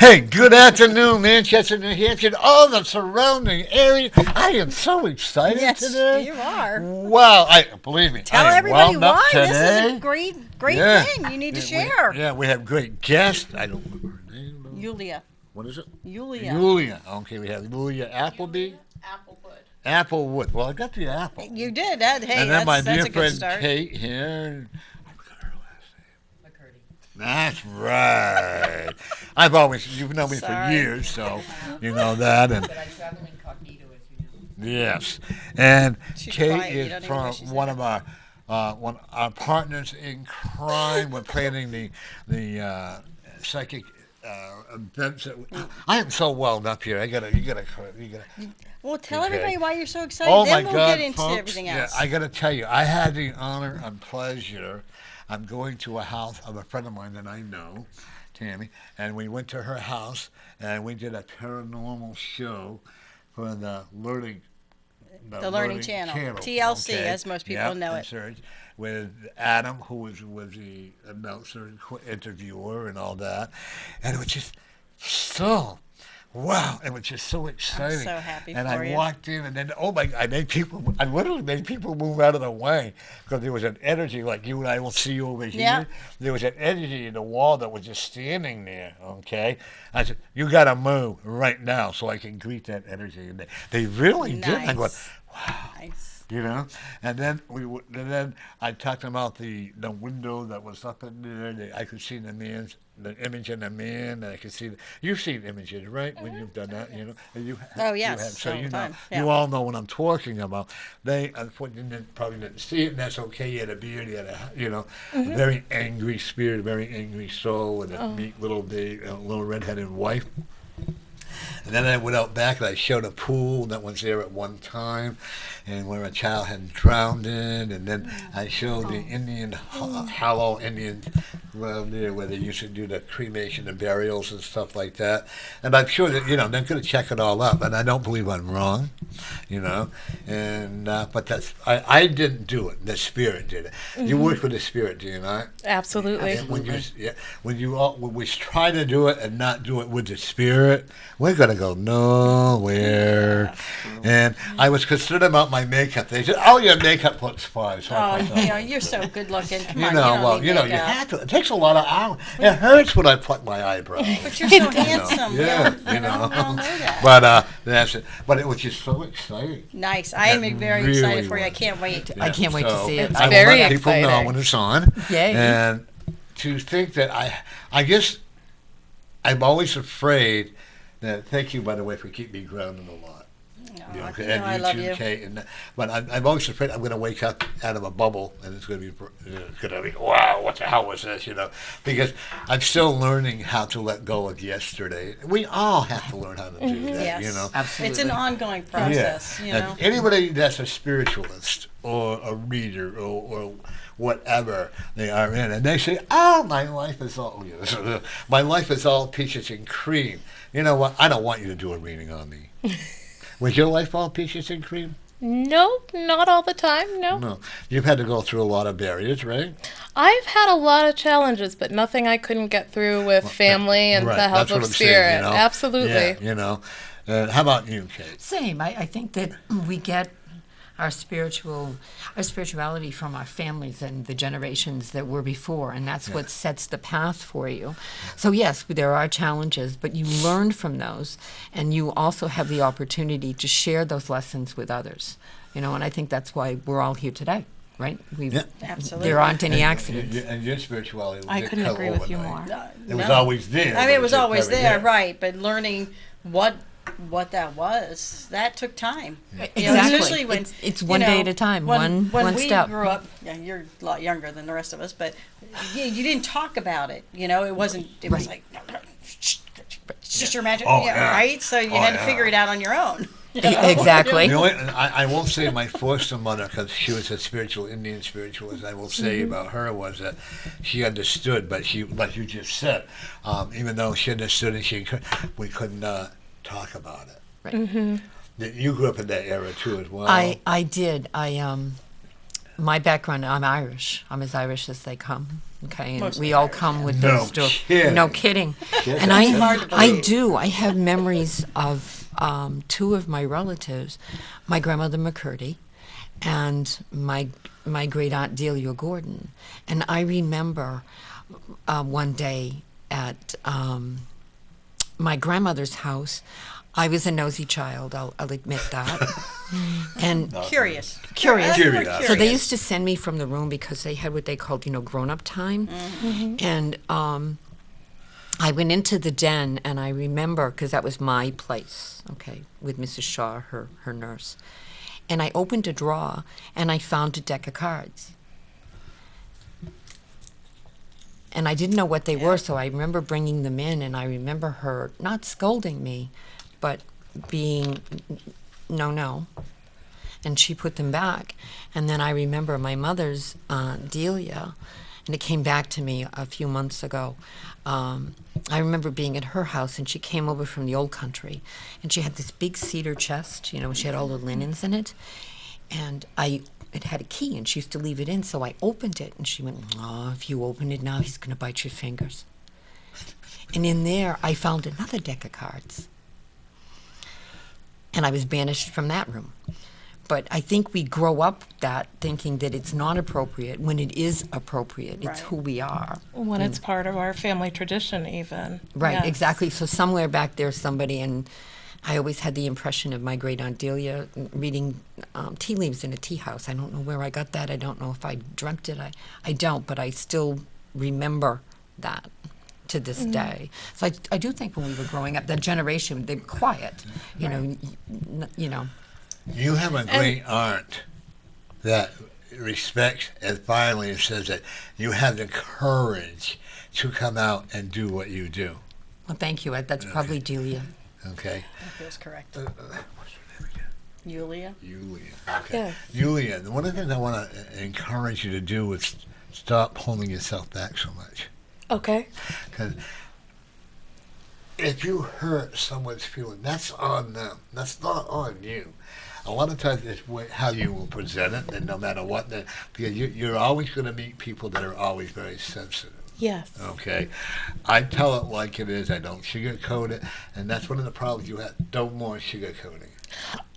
Hey, good afternoon, Manchester, New Hampshire, and all the surrounding area. I am so excited Yes, today. you are. Wow, believe me, Tell I am everybody wound up why. today. This is a great Yeah. thing you need to Yeah, share. we have great guests. I don't remember her name. Though. Yulia. What is it? Yulia. Yulia. Okay, we have Yulia Appleby. Applewood. Applewood. Well, I got the apple. You did. Hey, and then my that's dear a good friend start. Kate here. I forgot her last name. McCurdy. That's right. You've known me for Sorry. years, so you know that. And But I travel incognito, as you know. yes, and She's Kate quiet. You don't is even know from she's one there. of our partners in crime. We're planning the psychic events. I am so wound up here. You gotta. Well, tell Okay. everybody why you're so excited. Oh then my we'll God, get into folks! everything Yeah, else. I gotta tell you, I had the honor and pleasure. I'm going to a house of a friend of mine that I know, Tammy, and we went to her house and we did a paranormal show for the Learning Channel. TLC, okay? as most people know it. Search, with Adam, who was the announcer, interviewer, and all that, and it was just so. Wow, it was just so exciting. I'm so happy and for I you. walked in, and then, oh my, I literally made people move out of the way because there was an energy, like you and I will see over here. Yeah. There was an energy in the wall that was just standing there, okay? I said, you got to move right now so I can greet that energy. And they really did. I go, wow. Nice. You know, and then I talked about the window that was up in there. I could see the image of the man, and I could see. You've seen images, right? When you've done that, you know. And Oh, yes, You have, so all you the know, time, yeah. you all know what I'm talking about. They unfortunately probably didn't see it, and that's okay. He had a beard. He had a very angry spirit, a very angry soul, with a neat little little redheaded wife. And then I went out back and I showed a pool that was there at one time and where a child had drowned in. And then I showed the Indian, Hollow Indians around there where they used to do the cremation and burials and stuff like that. And I'm sure that, they're going to check it all up. And I don't believe I'm wrong, And, but I didn't do it. The spirit did it. You work with the spirit, do you not? Absolutely. And when we try to do it and not do it with the spirit, we're going to go nowhere. And I was concerned about my makeup. They said, "Oh, your makeup looks fine." So I thought, You're so good looking. Come on, you don't need you makeup. have to. It takes a lot of hours. It hurts when I pluck my eyebrows. But you're so handsome. Yeah, I don't know that. But that's it. But it was just so exciting. Nice. I am very really excited for you. I was. can't wait. I can't wait to see it. It's I will very let people know exciting. when it's on. Yay. And to think that I guess I'm always afraid that. Thank you, by the way, for keeping me grounded a lot. And I you love too, you. Kate. But I'm always afraid I'm going to wake up out of a bubble and it's going to be wow, what the hell was this? Because I'm still learning how to let go of yesterday. We all have to learn how to do that. Yes. Absolutely. It's an ongoing process. And anybody that's a spiritualist or a reader or whatever they are in, and they say, "Oh, my life is all peaches and cream." You know what? I don't want you to do a reading on me. Was your life all peaches and cream? Nope, not all the time, no. No. You've had to go through a lot of barriers, right? I've had a lot of challenges, but nothing I couldn't get through with family and Right, the help that's what of I'm saying, spirit. Absolutely. Yeah, how about you, Kate? Same. I think that we get our spirituality from our families and the generations that were before, and that's what sets the path for you. So yes, there are challenges, but you learn from those, and you also have the opportunity to share those lessons with others. And I think that's why we're all here today, right? Absolutely. There aren't any accidents. And your spirituality I couldn't agree with you more. It was always there. I mean, it was just always never there, here. right? But learning what that was, that took time. Exactly. Especially when it's one day at a time, one we step. grew up, you're a lot younger than the rest of us, but you didn't talk about it. It wasn't. It was like it's just your magic, right? So you had to figure it out on your own. Exactly. You know what? I won't say my foster mother because she was a Indian spiritualist. I will say about her was that she understood, but she, like you just said, even though she understood and we couldn't talk about it. Right. You grew up in that era too, as well. I did. my background, I'm Irish. I'm as Irish as they come. Okay, and Mostly we all Irish, come with No those stories. kidding. No kidding. And hard to I believe. do. I have memories of two of my relatives, my grandmother McCurdy, and my great aunt Delia Gordon. And I remember one day at my grandmother's house. I was a nosy child, I'll admit that. And Curious. curious. Curious. So they used to send me from the room because they had what they called, grown-up time. And I went into the den, and I remember, because that was my place, okay, with Mrs. Shaw, her nurse. And I opened a drawer, and I found a deck of cards. And I didn't know what they were, so I remember bringing them in, and I remember her not scolding me, but being, no. And she put them back. And then I remember my mother's Delia, and it came back to me a few months ago. I remember being at her house, and she came over from the old country, and she had this big cedar chest, she had all the linens in it. And it had a key, and she used to leave it in, so I opened it, and she went, "Oh, if you open it now, he's going to bite your fingers." And in there, I found another deck of cards. And I was banished from that room. But I think we grow up that thinking that it's not appropriate when it is appropriate. It's Right. who we are. When it's part of our family tradition, even. Right, Yes. exactly. So somewhere back there, somebody, and I always had the impression of my great aunt Delia reading tea leaves in a tea house. I don't know where I got that. I don't know if I dreamt it. I don't, but I still remember that to this day. So I do think when we were growing up, that generation, they were quiet. You know. You have a great aunt that respects and finally says that you have the courage to come out and do what you do. Well, thank you. That's probably Julia. Okay? That feels correct. What's her name again? Yulia. Yulia. Okay. Yes. Yulia, one of the things I want to encourage you to do is stop holding yourself back so much. Okay. Because if you hurt someone's feeling, that's on them. That's not on you. A lot of times it's how you will present it, and no matter what, because you're always going to meet people that are always very sensitive. Yes. Okay, I tell it like it is. I don't sugarcoat it, and that's one of the problems you have. Don't more sugarcoating.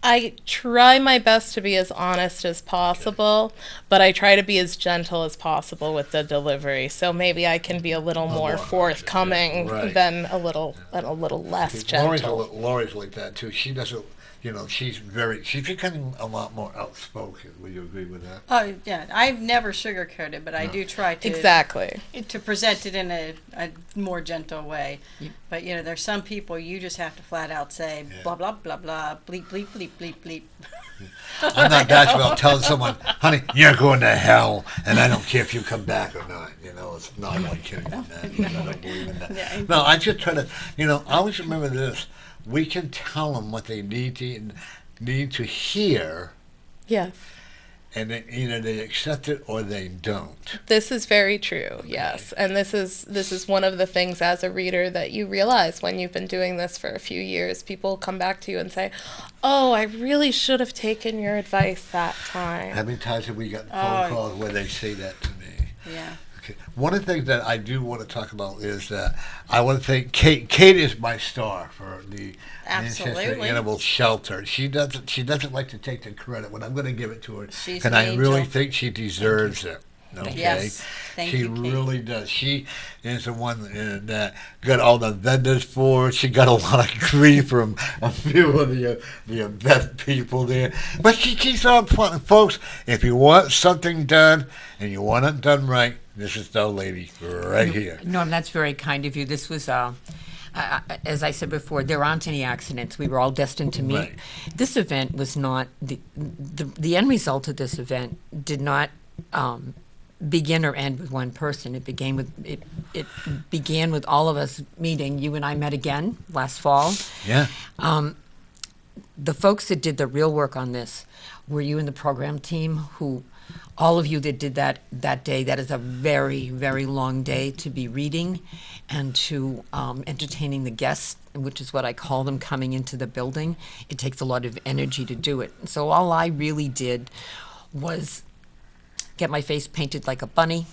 I try my best to be as honest as possible, but I try to be as gentle as possible with the delivery. So maybe I can be a little more forthcoming Right. than a little less gentle. Lori's like that too. She doesn't. She's becoming a lot more outspoken. Would you agree with that? Oh yeah, I've never sugarcoated, but I do try to Exactly. to present it in a more gentle way. But there's some people you just have to flat out say blah blah blah blah bleep bleep bleep bleep bleep. I'm not bashful about telling someone, honey, you're going to hell, and I don't care if you come back or not. It's not like kidding on that. I don't believe in that. Yeah. No, I just try to, always remember this. We can tell them what they need to hear, Yes. and then either they accept it or they don't. This is very true. Yes. And this is one of the things as a reader that you realize when you've been doing this for a few years. People come back to you and say, "Oh, I really should have taken your advice that time." How many times have we gotten phone calls where they say that to me? Yeah. Okay. One of the things that I do want to talk about is that I want to thank Kate. Kate is my star for the Manchester Absolutely. Animal Shelter. She doesn't like to take the credit, but I'm going to give it to her She's because an I really angel. think she deserves it. Okay. Yes. Thank she you, Kate. really does. She is the one that got all the vendors for it. She got a lot of grief from a few of the event people there. But she keeps on putting, folks, if you want something done and you want it done right, this is the lady right here. Norm, that's very kind of you. This was, as I said before, there aren't any accidents. We were all destined to meet. Right. This event was not, the end result of this event did not begin or end with one person. It began with all of us meeting. You and I met again last fall. Yeah. The folks that did the real work on this were you and the program team, who all of you that did that day. That is a very, very long day to be reading and to entertaining the guests, which is what I call them, coming into the building. It takes a lot of energy to do it. So all I really did was get my face painted like a bunny.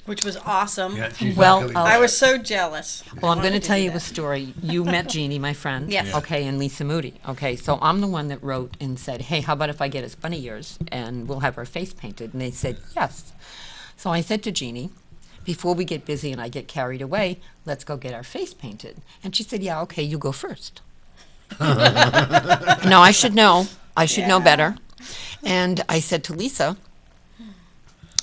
Which was awesome. Yeah, she's Well, not gonna I do was that. so jealous. Well, I'm I going to wanted tell do you a that. story. You met Jeannie, my friend. Yes. Yeah. Okay, and Lisa Moody. Okay, so I'm the one that wrote and said, hey, how about if I get us bunny ears and we'll have her face painted? And they said, yes. So I said to Jeannie, before we get busy and I get carried away, let's go get our face painted. And she said, yeah, okay, you go first. No, I should know. I should know better. And I said to Lisa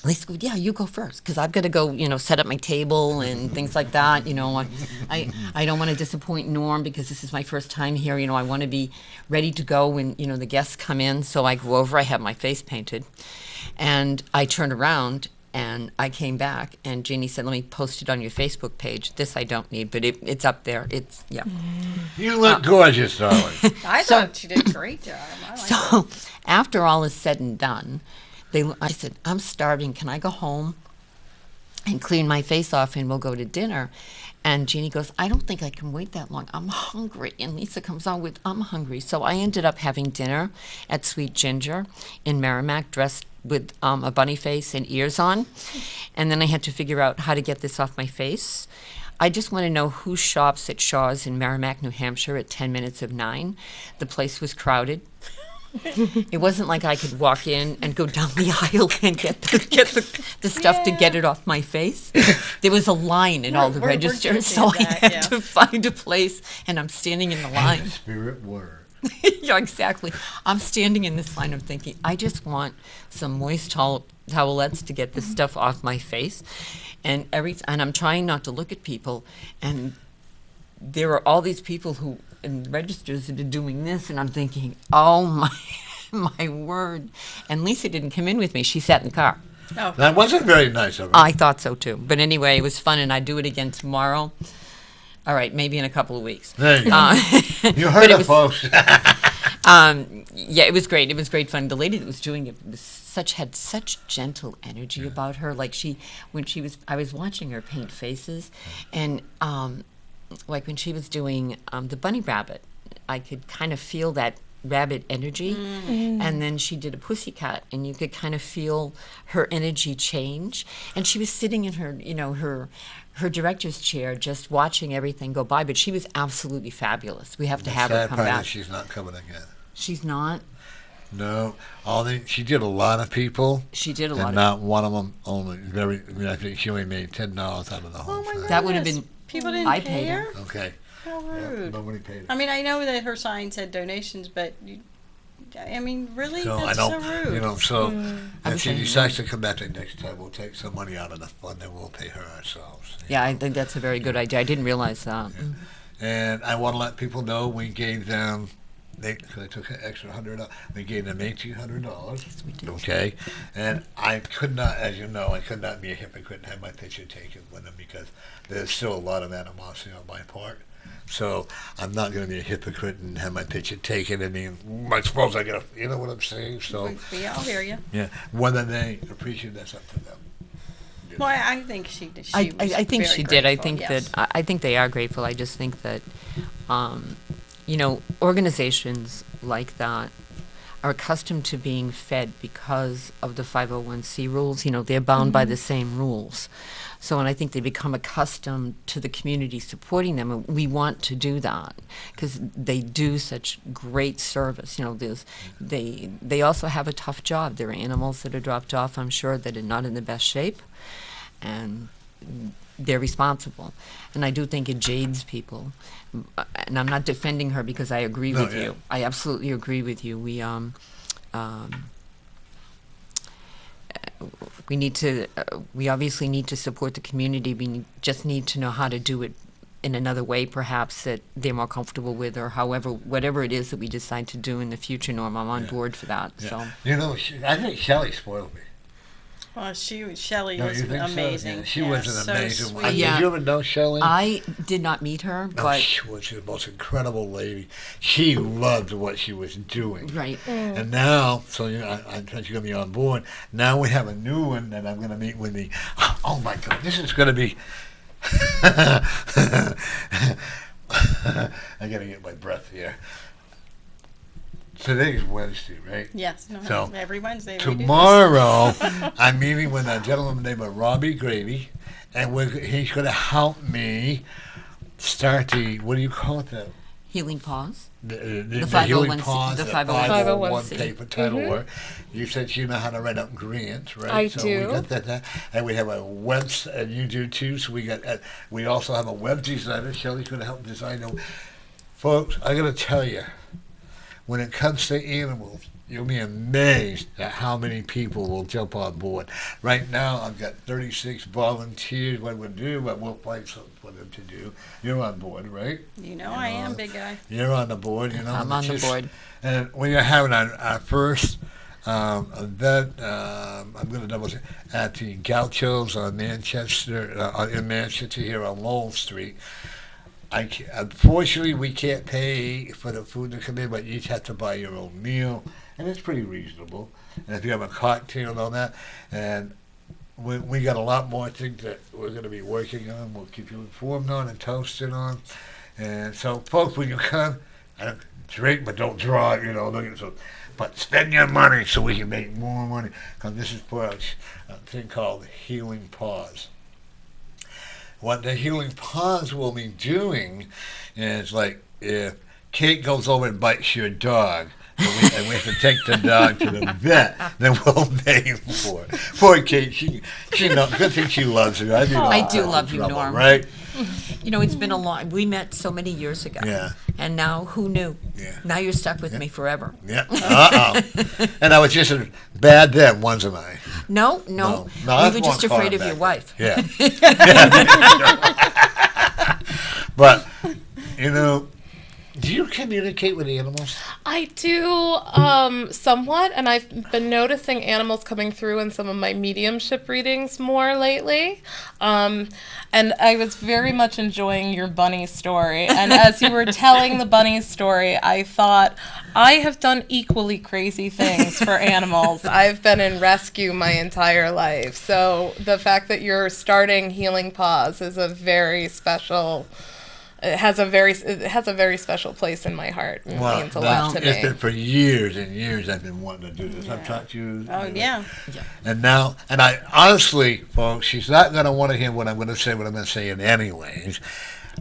goes, yeah, you go first, because I've got to go, set up my table and things like that. I don't want to disappoint Norm because this is my first time here. I want to be ready to go when, the guests come in. So I go over, I have my face painted. And I turned around and I came back and Jeannie said, let me post it on your Facebook page. This I don't need, but it's up there. It's, yeah. You look gorgeous, darling. I thought she did a great job. I liked it. So after all is said and done, I said, I'm starving. Can I go home and clean my face off and we'll go to dinner? And Jeannie goes, I don't think I can wait that long. I'm hungry. And Lisa comes on with, I'm hungry. So I ended up having dinner at Sweet Ginger in Merrimack, dressed with a bunny face and ears on. And then I had to figure out how to get this off my face. I just want to know who shops at Shaw's in Merrimack, New Hampshire at 10 minutes of 9. The place was crowded. It wasn't like I could walk in and go down the aisle and get the stuff to get it off my face. There was a line in all the We're registers, guilty so of I that, had yeah. to find a place, and I'm standing in the line. Spirit word. Yeah, exactly. I'm standing in this line. I'm thinking, I just want some moist towelettes to get this stuff off my face, and I'm trying not to look at people, and there are all these people who in registers that are doing this, and I'm thinking, oh my word. And Lisa didn't come in with me. She sat in the car. Oh, That wasn't very nice of her. I thought so too. But anyway, it was fun, and I'd do it again tomorrow. All right, maybe in a couple of weeks. There you go. You but heard it it, was- folks. Yeah, it was great. It was great fun. The lady that was doing it had such gentle energy about her. Like I was watching her paint faces, and like when she was doing the bunny rabbit, I could kind of feel that rabbit energy. And then she did a pussycat, and you could kind of feel her energy change. And she was sitting in her director's chair, just watching everything go by. But she was absolutely fabulous. We have to have her Sad come part is back. she's not coming again. She's not. No, she did a lot of people. She did a And lot of. not one of them I think she only made $10 out of the whole oh my thing. goodness. That would have been. People didn't I pay paid her. her? Okay. How Yeah, rude. nobody paid her. I mean, I know that her sign said donations, but really? So I That's don't, so rude. so I if wish she I knew. decides to come back the next time, we'll take some money out of the fund and we'll pay her ourselves. Yeah, I think that's a very good idea. I didn't realize that. And I want to let people know we gave them, they took an extra $100. We gave them $1,800. Yes, we did. Okay, and I could not, as you know, I could not be a hypocrite and have my picture taken with them because there's still a lot of animosity on my part. So I'm not going to be a hypocrite and have my picture taken. I mean, I suppose I got to, you know what I'm saying? So Yeah, I'll hear you. yeah, whether they appreciate that's up to them. Well, I think she did. I think very she did. I grateful, think yes. that I think they are grateful. I just think that, organizations like that are accustomed to being fed because of the 501c rules. They're bound by the same rules. So, and I think they become accustomed to the community supporting them, and we want to do that because they do such great service. They also have a tough job. There are animals that are dropped off, I'm sure, that are not in the best shape, and they're responsible. And I do think it jades people. And I'm not defending her because I agree No, with yeah. you. I absolutely agree with you. We obviously need to support the community. Just need to know how to do it in another way, perhaps, that they're more comfortable with, or whatever it is that we decide to do in the future, Norm. I'm on Yeah. board for that. Yeah. So. I think Shelley spoiled me. Well, Shelley Don't was you think amazing. so? Yeah, she Yeah, was an so amazing sweet. woman. Yeah. Did you ever know Shelley? I did not meet her, No, but she was the most incredible lady. She loved what she was doing. right. And now, so I'm trying to be on board. Now we have a new one that I'm going to meet with the. Oh my God, this is going to be. I got to get my breath here. today's Wednesday, right? Yes. No, So, every Wednesday. we do this. Tomorrow, I'm meeting with a gentleman named Robbie Grady, and he's going to help me start the, what do you call it? Healing Pause. The The healing 501c pause, the the 501c. paper title work. You said you know how to write up grants, right? I so do. We got that, and we have a website, and you do too. So we also have a web designer. Shelley's going to help design them. Folks, I got to tell you, when it comes to animals, you'll be amazed at how many people will jump on board. Right now, I've got 36 volunteers. What we'll do, but we'll find something for them to do. You're on board, right? You know I am, big guy. You're on the board, I'm on the board. And we are having our first event, I'm going to double check, at the Gauchos on in Manchester here on Lowell Street. Unfortunately, we can't pay for the food to come in, but you each have to buy your own meal, and it's pretty reasonable. And if you have a cocktail and all that, and we got a lot more things that we're going to be working on. We'll keep you informed on and toasted on. And so, folks, when you come, drink, but don't draw, but spend your money so we can make more money. Because this is for a thing called Healing Pause. What the Healing Pause will be doing is like if Kate goes over and bites your dog, and we have to take the dog to the vet, then we'll pay for it. Poor Kate, she good thing she loves you. I do love you, trouble, Norm. right? It's been we met so many years ago. Yeah. And now, who knew? Yeah. Now you're stuck with me forever. Yeah. And I was just as bad then, wasn't I? No. No, We that's were one just afraid of back your then. wife. Yeah. But, do you communicate with animals? I do somewhat, and I've been noticing animals coming through in some of my mediumship readings more lately. And I was very much enjoying your bunny story. And as you were telling the bunny story, I thought, I have done equally crazy things for animals. I've been in rescue my entire life. So the fact that you're starting Healing Paws is a very special... It has a very special place in my heart. It means a lot to me. It's been for years and years I've been wanting to do this. I've taught you. Oh, yeah. And now, and I honestly, folks, she's not going to want to hear what I'm going to say, what I'm going to say anyways,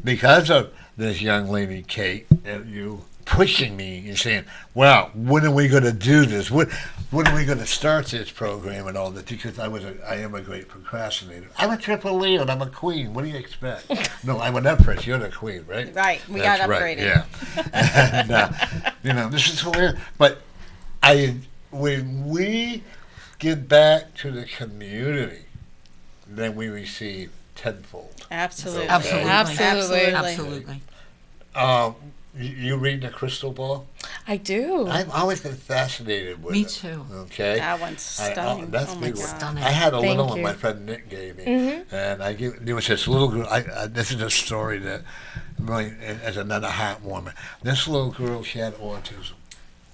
because of this young lady, Kate, and you pushing me and saying, well, when are we going to do this? When are we going to start this program and all that? Because I am a great procrastinator. I'm a triple Leo and I'm a queen. What do you expect? No, I'm an empress. You're the queen, right? Right. We That's got right, upgraded. yeah. And, this is hilarious. But when we give back to the community, then we receive tenfold. Absolutely. Absolutely. You read the crystal ball? I do. I've always been fascinated with it. Me too. Okay. That one's stunning. That's oh, my big God. one. Stunning. I had a Thank little one you. my friend Nick gave me, and there was this little girl. This is a story that really is another heartwarmer. This little girl, she had autism.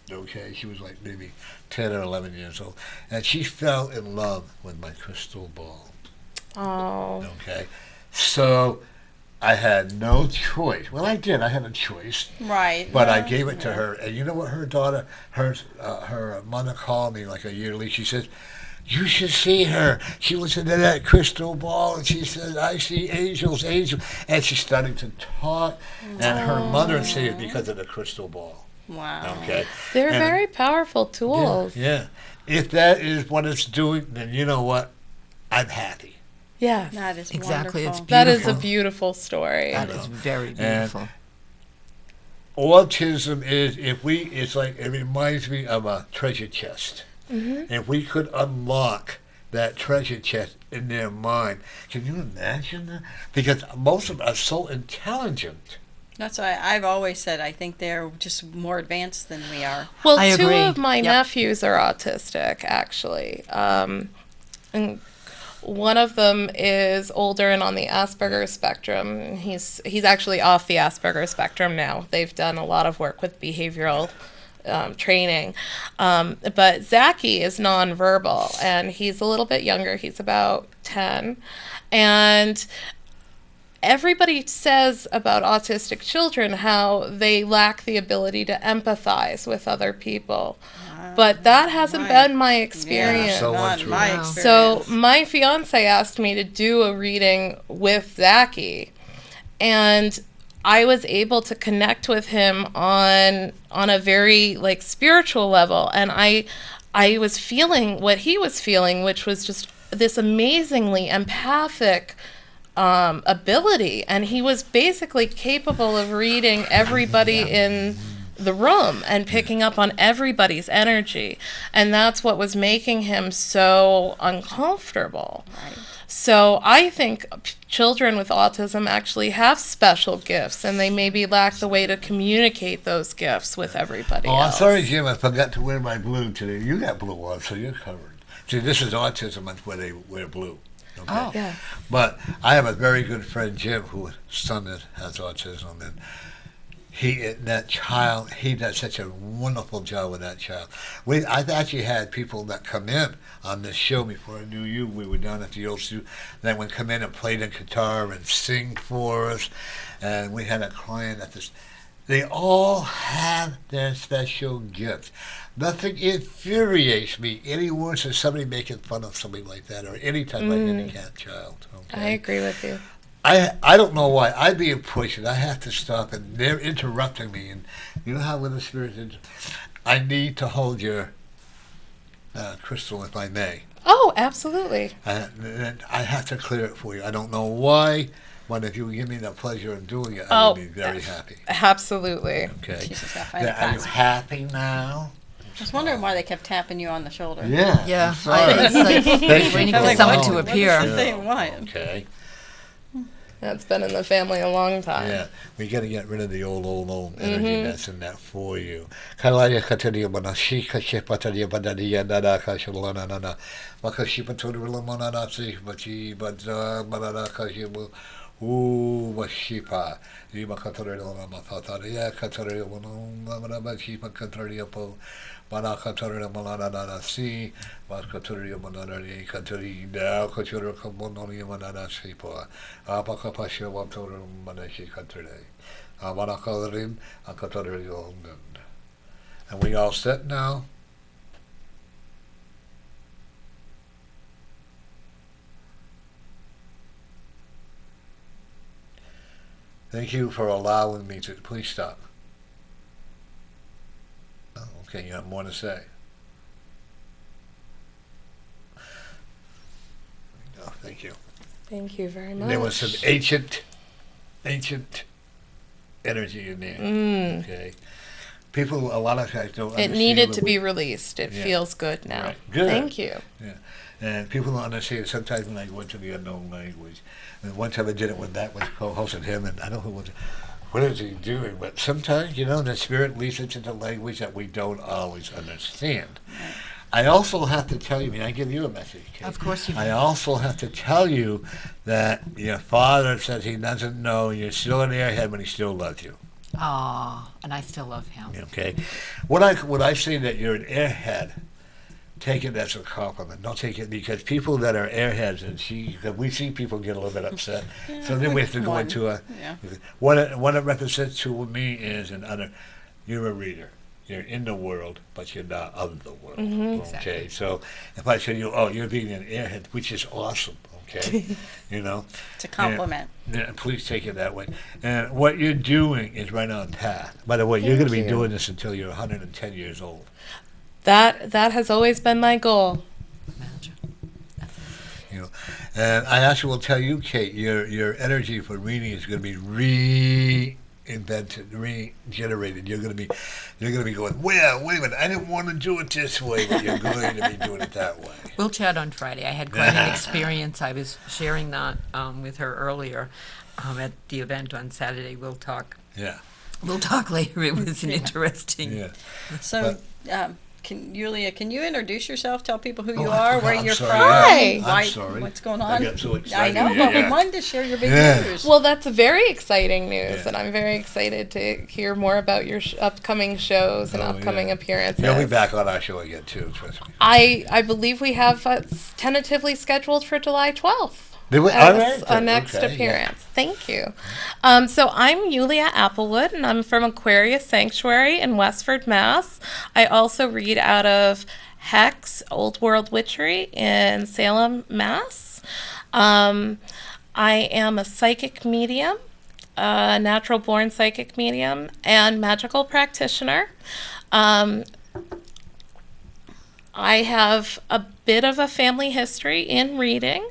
Okay, she was like maybe 10 or 11 years old, and she fell in love with my crystal ball. Oh. Okay, so I had no choice. Well, I did. I had a choice. Right. But I gave it to her, and you know what her daughter, her mother called me like a year later. She says, "You should see her. She was into that crystal ball, and she says, I see angels, angels." And she started to talk, and her mother said it's because of the crystal ball. Wow. Okay. They're And- very powerful tools. Yeah. If that is what it's doing, then you know what? I'm happy. Yes. That is Exactly. It's wonderful. That is a beautiful. beautiful story. That is very beautiful. Autism is, it reminds me of a treasure chest. Mm-hmm. If we could unlock that treasure chest in their mind, can you imagine that? Because most of them are so intelligent. That's why I've always said I think they're just more advanced than we are. Well, I two agree. of my Yep. nephews are autistic, actually. And one of them is older and on the Asperger's spectrum. He's actually off the Asperger's spectrum now. They've done a lot of work with behavioral training. But Zachy is nonverbal, and he's a little bit younger. He's about 10. And everybody says about autistic children how they lack the ability to empathize with other people. But that hasn't been my experience. so not untrue. my Wow. experience. So my fiance asked me to do a reading with Zachy, and I was able to connect with him on a very like spiritual level, and I was feeling what he was feeling, which was just this amazingly empathic ability, and he was basically capable of reading everybody in the room and picking up on everybody's energy, and that's what was making him so uncomfortable. Right. So I think children with autism actually have special gifts, and they maybe lack the way to communicate those gifts with everybody Oh, I'm else. sorry, Jim. I forgot to wear my blue today. You got blue on, so you're covered. See, this is autism month where they wear blue. Okay? Oh. Yeah. But I have a very good friend, Jim, whose son has autism, and he does such a wonderful job with that child. I've actually had people that come in on this show before I knew you. We were down at the old studio that would come in and play the guitar and sing for us. And we had a client at this. They all have their special gifts. Nothing infuriates me any worse than somebody making fun of somebody like that, or any type of handicapped child. Okay? I agree with you. I don't know why. I'm being pushed, and I have to stop, and they're interrupting me. And you know how when the spirit is, I need to hold your crystal, if I may. Oh, absolutely. And I have to clear it for you. I don't know why, but if you would give me the pleasure of doing it, I would be very happy. Absolutely. Okay. Jesus, I find it Are you fascinating. happy now? I was wondering why they kept tapping you on the shoulder. Yeah. Yeah, I'm sorry. it's like Thank waiting you for for someone to calling. appear. What is the thing? Why? Okay. That's been in the family a long time. Yeah, we got to get rid of the old energy that's in that for you. Kalaya kataria manashi kashipataria badadia nada kashalana nana. Makashipatoria manana si bachi badza manana kashibu. Ooh, washipa. Yima kataria matataria kataria manana bashipa kataria po. Manakataria manana si. Maskataria manana katari now kataria kamonoria manana sipa. Apakapasha Watorum Manashi Katare. Amanakarim Akatario. And we all set now? Thank you for allowing me to. Please stop. Oh, okay, you have more to say. Oh, thank you. Thank you very much. There was some ancient energy in there. Okay, people, a lot of guys don't. It understand needed what to we- be released. It Yeah. feels good now. Right. Good. Thank you. And people don't understand. Sometimes when I go into the unknown language, and one time I did it when that was co-hosting him, and I don't know what is he doing, but sometimes the spirit leads us into language that we don't always understand. I also have to tell you, may I give you a message, Kate? Of course you I may. also have to tell you that your father says he doesn't know you're still in your head, but he still loves you. Aw, and I still love him. Okay, when I say that you're an airhead, take it as a compliment. Don't take it because people that are airheads, and we see people get a little bit upset. So then we have to go one. into a. Yeah. What it represents to me is you're a reader. You're in the world, but you're not of the world. Okay, Exactly. so if I say you're being an airhead, which is awesome. Okay, It's a compliment. Yeah, please take it that way. And what you're doing is right on path. By the way, you're going to be Thank you. doing this until you're 110 years old. That has always been my goal. Imagine. And I actually will tell you, Kate, your energy for reading is going to be reinvented, regenerated. You're going to be going, well, wait a minute, I didn't want to do it this way, but you're going to be doing it that way. We'll chat on Friday. I had quite an experience. I was sharing that with her earlier at the event on Saturday. We'll talk. Yeah, We'll talk later. It was an interesting. yeah. So, Yulia, can you introduce yourself? Tell people who you Oh, I are, forgot. where I'm you're sorry. from, Hi. why, I'm sorry. what's going I on. got so I excited. know, Yeah, but we yeah. wanted to share your big Yeah. news. Well, that's very exciting news, Yeah. and I'm very excited to hear more about your upcoming shows and Oh, upcoming yeah. appearances. You'll be back on our show again, too, trust me. I believe we have tentatively scheduled for July 12th. All right, a next okay, yeah. appearance. Thank you. So I'm Yulia Applewood, and I'm from Aquarius Sanctuary in Westford, Mass. I also read out of Hex, Old World Witchery in Salem, Mass. I am a psychic medium, a natural-born psychic medium, and magical practitioner. I have a bit of a family history in reading.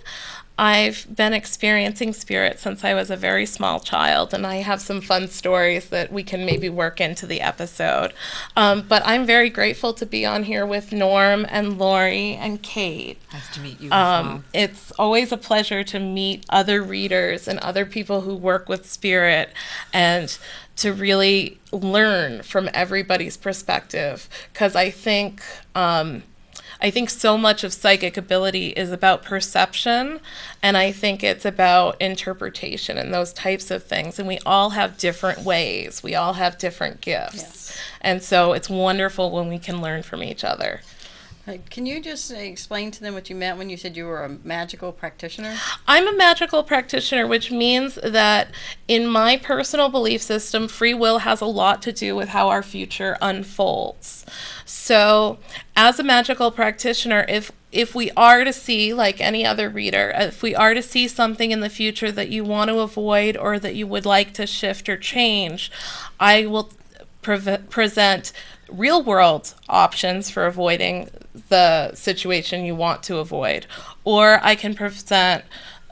I've been experiencing spirit since I was a very small child, and I have some fun stories that we can maybe work into the episode. But I'm very grateful to be on here with Norm and Lori and Kate. Nice to meet you as well. It's always a pleasure to meet other readers and other people who work with spirit and to really learn from everybody's perspective, because I think so much of psychic ability is about perception, and I think it's about interpretation and those types of things. And we all have different ways. We all have different gifts. Yes. And so it's wonderful when we can learn from each other. Can you just explain to them what you meant when you said you were a magical practitioner? I'm a magical practitioner, which means that in my personal belief system, free will has a lot to do with how our future unfolds. So as a magical practitioner, if we are to see, like any other reader, if we are to see something in the future that you want to avoid or that you would like to shift or change, I will present real world options for avoiding the situation you want to avoid, or I can present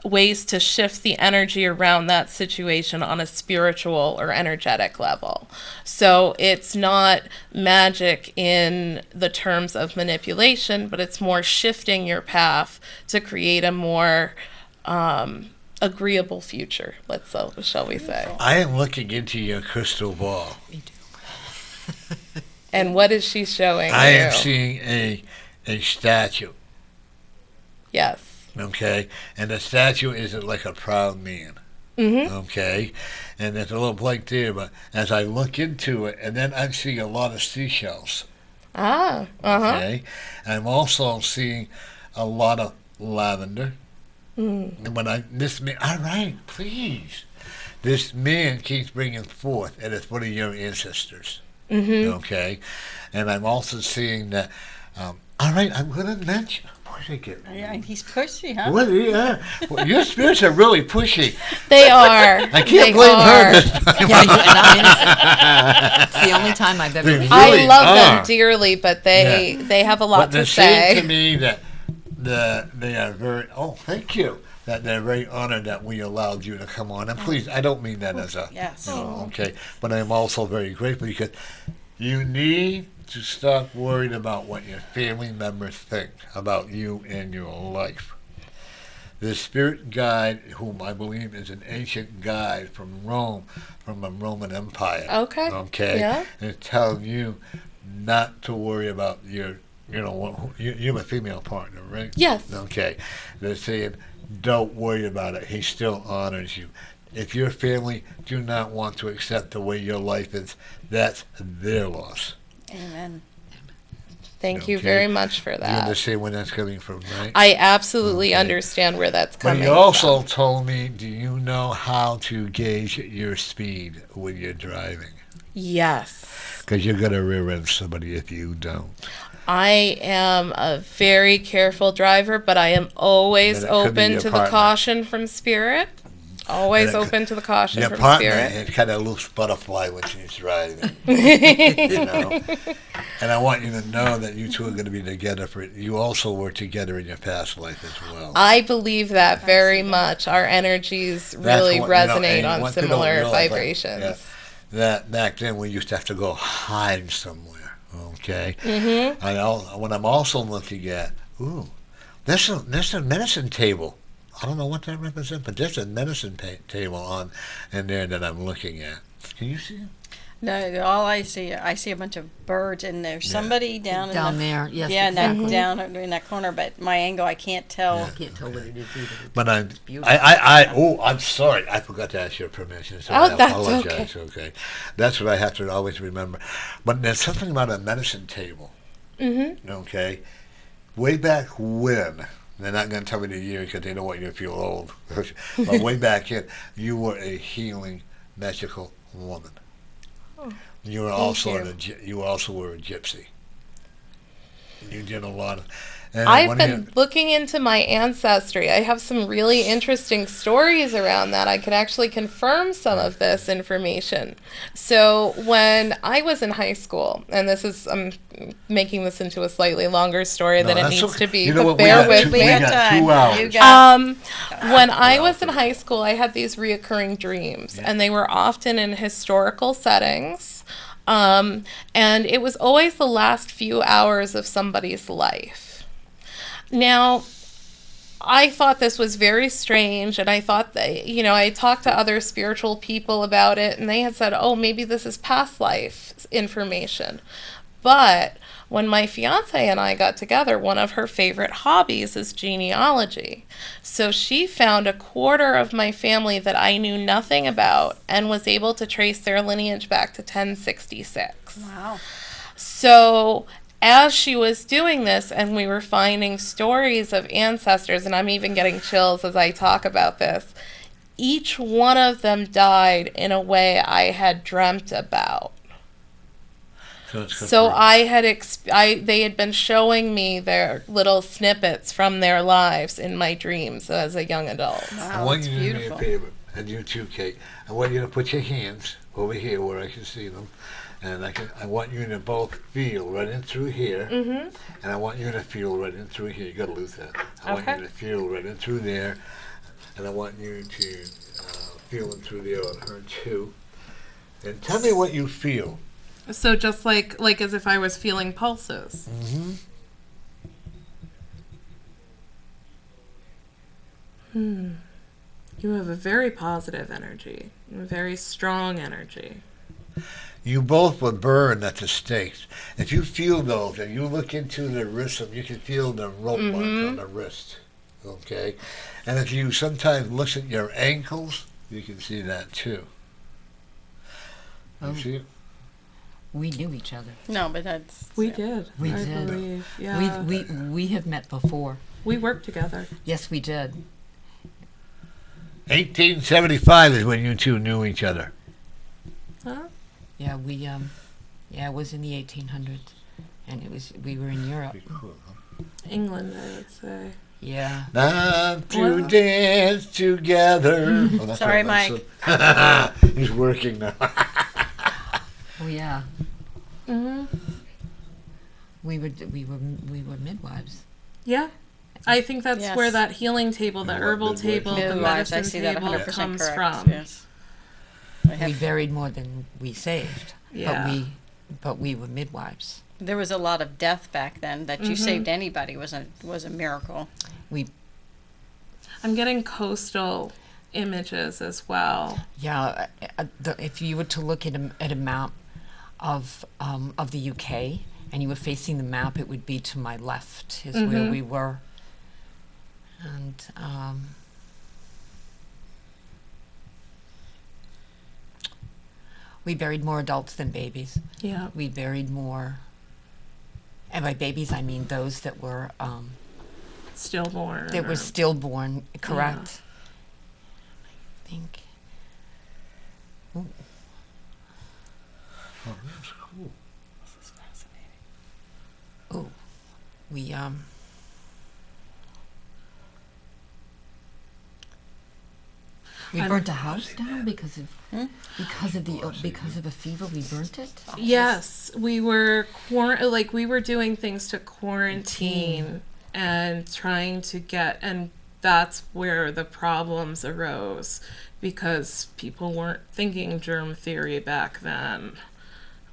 ways to shift the energy around that situation on a spiritual or energetic level. So it's not magic in the terms of manipulation, but it's more shifting your path to create a more agreeable future, shall we say. I am looking into your crystal ball. Me too. And what is she showing I you? am seeing a statue, Yes. okay? And the statue is like a proud man, Mm-hmm. okay? And there's a little blank there, but as I look into it, and then I'm seeing a lot of seashells, Ah, uh-huh. okay? And I'm also seeing a lot of lavender. Mm. And when this man, all right, please. This man keeps bringing forth, and it's one of your ancestors. Mm-hmm. Okay, and I'm also seeing that. All right, I'm going to mention. Boy, they get. Yeah, he's pushy, huh? What? Yeah, well, your spirits are really pushy. They are. I can't They blame her are. this time. Yeah, it's the only time I've ever They read. really I love are. them dearly, but they have a lot But to they're saying to say. me that they are very. Oh, thank you. That they're very honored that we allowed you to come on. And please, I don't mean that as a. Yes. Okay, but I'm also very grateful because you need to stop worrying about what your family members think about you and your life. The spirit guide, whom I believe is an ancient guide from Rome, from the Roman Empire. Okay. Okay. Yeah. And telling you not to worry about your, you have a female partner, right? Yes. Okay. They're saying, don't worry about it. He still honors you. If your family do not want to accept the way your life is, that's their loss. Amen. Thank you Okay. very much for You that. understand where that's coming from, right? I absolutely Okay. understand where that's But coming you also from. told me, do you know how to gauge your speed when you're driving? Yes. Because you're going to rear end somebody if you don't. I am a very careful driver, but I am always Then it could be open your to the partner. caution from spirit. Always And it open to the caution Your from partner spirit. is kind of a loose butterfly when she's driving. you know? And I want you to know that you two are going to be together for it. You also were together in your past life as well. I believe that very much. Our energies really what- resonate and on what people don't similar realize, like, vibrations. yeah, that back then we used to have to go hide somewhere. Okay. Mm-hmm. What I'm also looking at, there's a medicine table. I don't know what that represents, but there's a medicine table on in there that I'm looking at. Can you see it? No, all I see a bunch of birds, and there's somebody down Down in there, yes, yeah, exactly. down in that corner. But my angle, I can't tell. I can't tell what it is either. But It's beautiful. I'm sorry. I forgot to ask your permission. So Oh, I that's apologize. Okay. That's what I have to always remember. But there's something about a medicine table. Mm-hmm. Okay. Way back when, They're not going to tell me the year because they don't want you to feel old. But way back in, you were a healing, magical woman. Oh, You were you also were a gypsy. You did a lot of. And I've been looking into my ancestry. I have some really interesting stories around that. I could actually confirm some of this information. So when I was in high school, and I'm making this into a slightly longer story than it needs to be, you know but what, bear with me. We got time. 2 hours. You got When I was in high school, I had these reoccurring dreams, and they were often in historical settings. And it was always the last few hours of somebody's life. Now, I thought this was very strange, and I thought that, I talked to other spiritual people about it, and they had said, oh, maybe this is past life information. But when my fiance and I got together, one of her favorite hobbies is genealogy. So she found a quarter of my family that I knew nothing about and was able to trace their lineage back to 1066. Wow. So as she was doing this, and we were finding stories of ancestors, and I'm even getting chills as I talk about this, each one of them died in a way I had dreamt about. So they had been showing me their little snippets from their lives in my dreams as a young adult. I Wow, want that's you to do me a beautiful. favor, and you too, Kate. I want you to put your hands over here where I can see them, and I want you to both feel right in through here, Mm-hmm. and I want you to feel right in through here. You got to lose that. I want Okay. you to feel right in through there, and I want you to feel in through there on her too. And tell me what you feel. So just like as if I was feeling pulses. Mm-hmm. You have a very positive energy, a very strong energy. You both were burned at the stakes. If you feel those, and you look into the wrist, you can feel the rope marks on the wrist. Okay? And if you sometimes look at your ankles, you can see that too. You Oh. see it? We knew each other. No, but that's. We yeah. did. We I did. believe. Yeah. We have met before. We worked together. Yes, we did. 1875 is when you two knew each other. Huh? Yeah, it was in the 1800s, and we were in Europe. Pretty cool, huh? England, I would say. Yeah. Not to Well- dance together. Oh, that's Sorry, right, He's working now. Oh yeah. Mm-hmm. We were midwives. Yeah. I think that's Yes. where that healing table, the What herbal midwives table, do. the Midwives, I medicine see that table 100% comes correct. from. Yes. I We have- buried more than we saved. Yeah. But we were midwives. There was a lot of death back then. That you Mhm. saved anybody was a miracle. I'm getting coastal images as well. Yeah, if you were to look at a map of the UK, and you were facing the map, it would be to my left is where Mhm. we were. And we buried more adults than babies. Yeah. We buried more, and by babies I mean those that were Stillborn. that were or- stillborn. Correct. I think. Ooh. Oh, that's cool. This is fascinating. Oh, we burnt a house down because of a fever. We burnt it. Yes, we were we were doing things to quarantine and trying to get, and that's where the problems arose because people weren't thinking germ theory back then.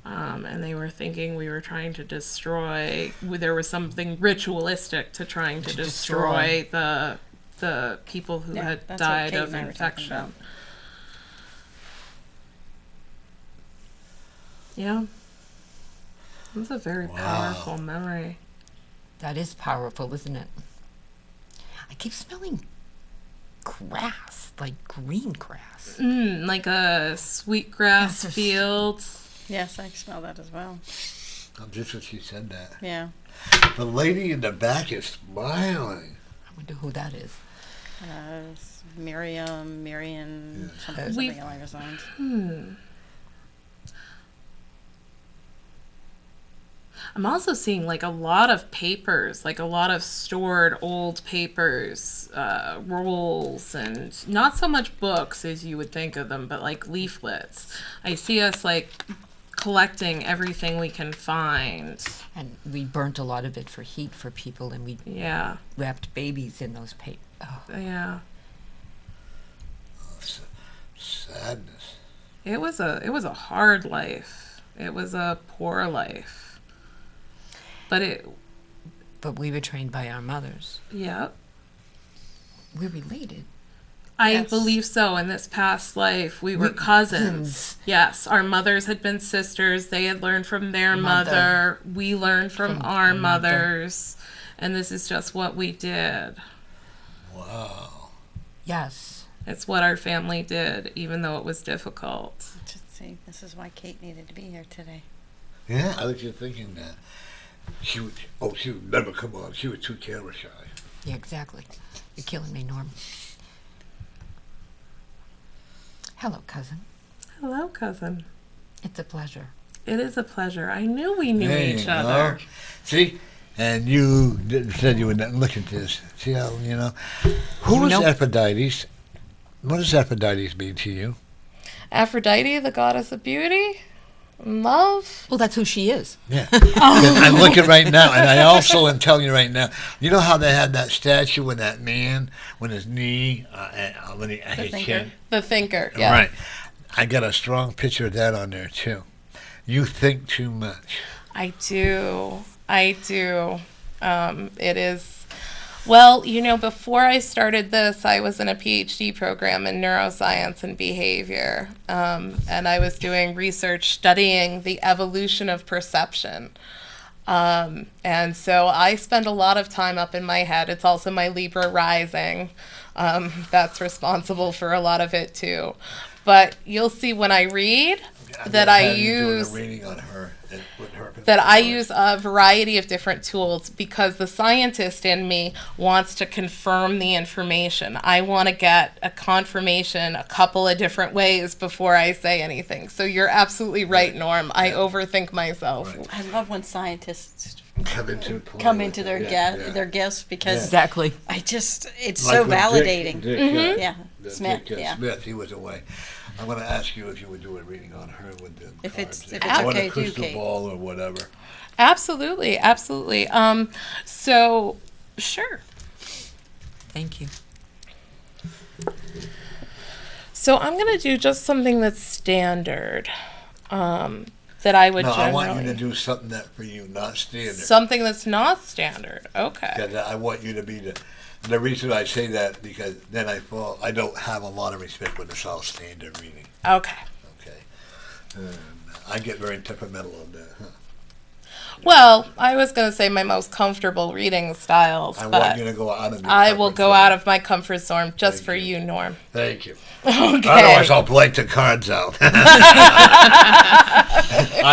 And they were thinking we were trying to destroy. There was something ritualistic to trying to destroy the people who Yeah, had that's what died Kate of and I were talking infection. about. Yeah. It's a very Wow. powerful memory. That is powerful, isn't it? I keep smelling grass, like green grass. Like a sweetgrass Yes, field. Yes, I smell that as well. Just when she said that. Yeah. The lady in the back is smiling. I wonder who that is. Marion, something along those lines. I'm also seeing like a lot of papers, like a lot of stored old papers, rolls, and not so much books as you would think of them, but like leaflets. I see us like collecting everything we can find. And we burnt a lot of it for heat for people, and we wrapped babies in those papers. Oh. Yeah. Sadness. It was a hard life. It was a poor life. But we were trained by our mothers. Yeah. We're related. I believe so. In this past life, we were cousins. Yes, our mothers had been sisters. They had learned from their mother. We learned from our mothers. And this is just what we did. Wow. Yes. It's what our family did, even though it was difficult. Just see, this is why Kate needed to be here today. Yeah, I was just thinking that. She would never come on. She was too camera shy. Yeah, exactly. You're killing me, Norm. Hello, cousin. Hello, cousin. It's a pleasure. It is a pleasure. I knew we knew each other. See? And you said you would not look at this. See how, Who was Aphrodite? What does Aphrodite mean to you? Aphrodite, the goddess of beauty? Love? Well, that's who she is. Yeah. I'm looking right now, and I also am telling you right now, you know how they had that statue with that man, when his knee, The thinker, yes. Right. I got a strong picture of that on there, too. You think too much. I do. It is. Well, before I started this, I was in a PhD program in neuroscience and behavior, and I was doing research studying the evolution of perception. And so I spend a lot of time up in my head. It's also my Libra rising. That's responsible for a lot of it, too. But you'll see when I read that I use... doing a reading on her. That I use a variety of different tools because the scientist in me wants to confirm the information. I want to get a confirmation a couple of different ways before I say anything. So you're absolutely right, Norm. I overthink myself. I love when scientists come into their gifts because exactly. It's so validating. Dick, Smith, Smith, he was away. I'm going to ask you if you would do a reading on her with the if cards. it's okay, a crystal Kate. ball or whatever. Absolutely. So, sure. Thank you. So I'm going to do just something that's standard. That I would generally... I want you to do something that for you, not standard. Something that's not standard. Okay. Because I want you to be the reason I say that, because then I don't have a lot of respect when it's all standard reading. Okay. I get very temperamental on that, huh? Well, I was going to say my most comfortable reading styles, I but want you to go out of your I will comfort go zone. out of my comfort zone just Thank for you. you, Norm. Thank you. Okay. Otherwise, I'll blank the cards out. I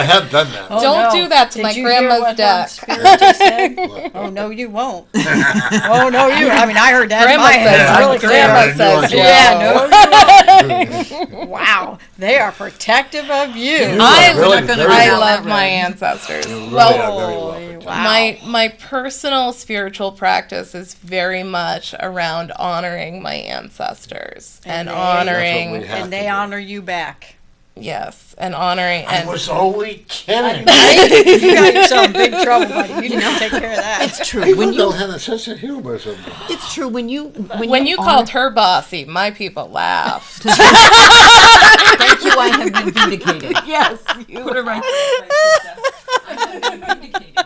have done that. Don't do that to my grandma's deck. Oh, no, you won't. Oh, no, you. I mean, I heard that Grandma in my head. says, Really Grandma clear. says, No. Wow, they are protective of you. I very love my ancestors. You really Well, are very well protected. Wow. my personal spiritual practice is very much around honoring my ancestors and they- honoring, That's what we have And they to do. honor you back. yes, and honoring I and was only kidding. You got yourself in big trouble, buddy. You need to take care of that. It's true. People When you, don't have a sense of humor sometimes. it's true. When you called her bossy, my people laughed. Thank you. I have been vindicated. Yes, you Put her right there. I have been vindicated.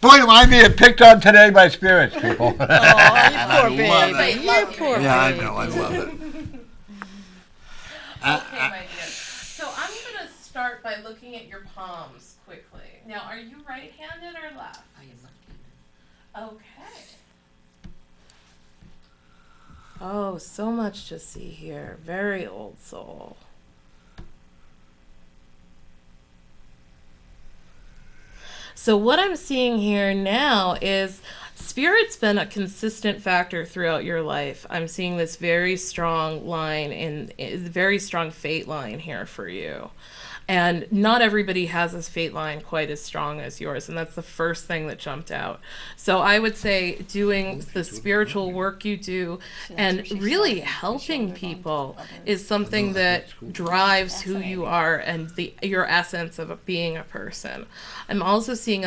Boy, am I being picked on today by spirits, people. Oh, you poor I love baby. it. You poor Yeah, I baby. know. I love it. Okay, my dear. So I'm going to start by looking at your palms quickly. Now, are you right-handed or left? I am left-handed. Okay. Oh, so much to see here. Very old soul. So what I'm seeing here now is Spirit's been a consistent factor throughout your life. I'm seeing this very strong line very strong fate line here for you. And not everybody has this fate line quite as strong as yours, and that's the first thing that jumped out. So I would say doing the spiritual work you do and really helping people is something that drives who you are and your essence of being a person. I'm also seeing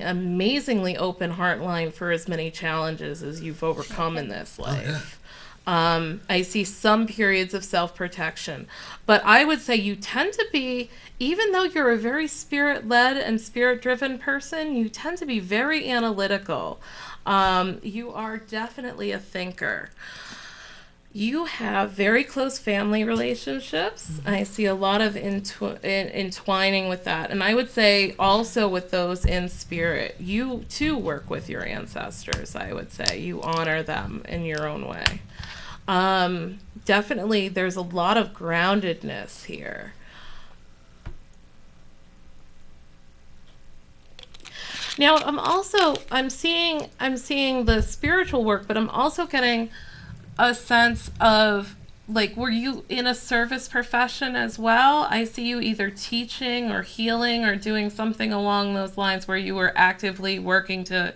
amazingly open heart line for as many challenges as you've overcome in this life. I see some periods of self-protection, but I would say you tend to be, even though you're a very spirit-led and spirit-driven person, you tend to be very analytical. You are definitely a thinker. You have very close family relationships. Mm-hmm. I see a lot of entwining with that. And I would say also with those in spirit, you too work with your ancestors, I would say. You honor them in your own way. Definitely there's a lot of groundedness here. Now I'm seeing the spiritual work, but I'm also getting a sense of, like, were you in a service profession as well? I see you either teaching or healing or doing something along those lines where you were actively working to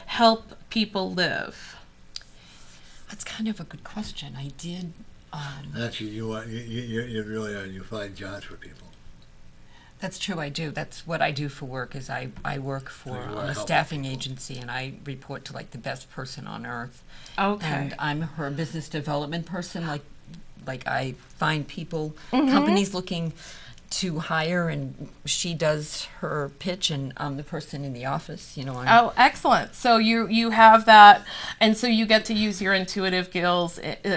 help people live. That's kind of a good question. I did. Actually, you really are. You find jobs for people. That's true. I do. That's what I do for work. Is I work for a staffing agency, and I report to like the best person on earth. Okay. And I'm her business development person. Like I find people, companies looking to hire, and she does her pitch, and I'm the person in the office. Oh, excellent. So you have that, and so you get to use your intuitive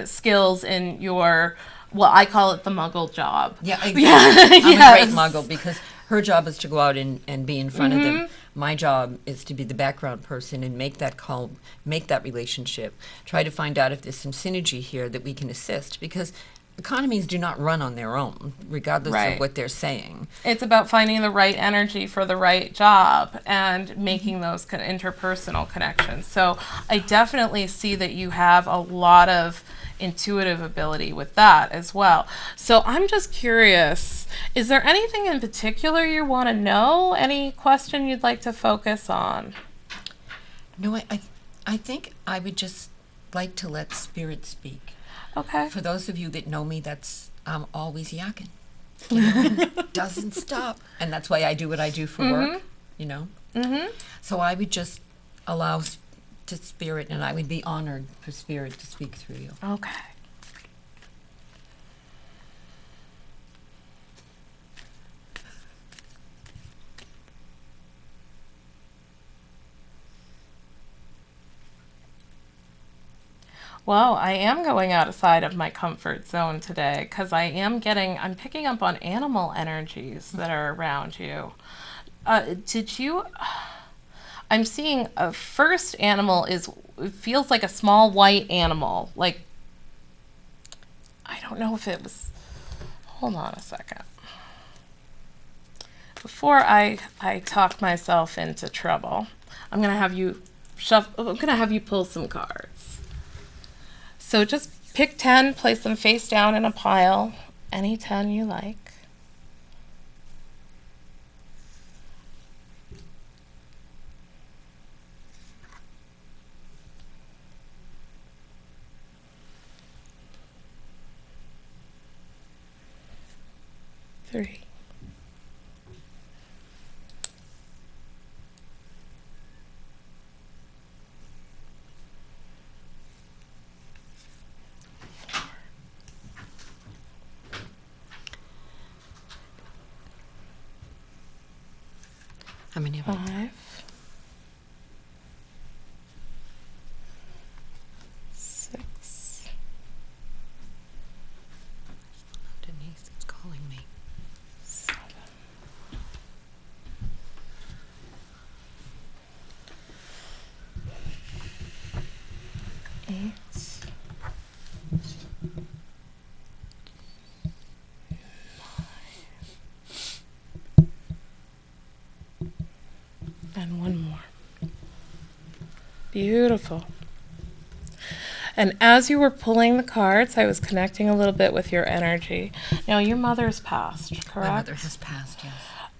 skills in your, well, I call it the muggle job. Yeah, exactly. I'm Yes. a great muggle because her job is to go out and be in front of them. My job is to be the background person and make that call, make that relationship, try to find out if there's some synergy here that we can assist, because economies do not run on their own, regardless of what they're saying. It's about finding the right energy for the right job and making those interpersonal connections. So I definitely see that you have a lot of intuitive ability with that as well. So I'm just curious, is there anything in particular you want to know? Any question you'd like to focus on? No, I think I would just like to let spirit speak. Okay. For those of you that know me, that's I'm always yakking. Doesn't stop. And that's why I do what I do for work, So I would just allow to spirit, and I would be honored for spirit to speak through you. Okay. Well, I am going outside of my comfort zone today because I'm picking up on animal energies that are around you. I'm seeing a first animal it feels like a small white animal. Like, I don't know if it was, hold on a second. Before I talk myself into trouble, I'm going to have you pull some cards. So just pick 10, place them face down in a pile, any 10 you like. Three. How many of you? 5. 6. Denise, it's calling me. 7. 8. 9. And one more. Beautiful. And as you were pulling the cards, I was connecting a little bit with your energy. Now, your mother's passed, correct? My mother has passed, yes.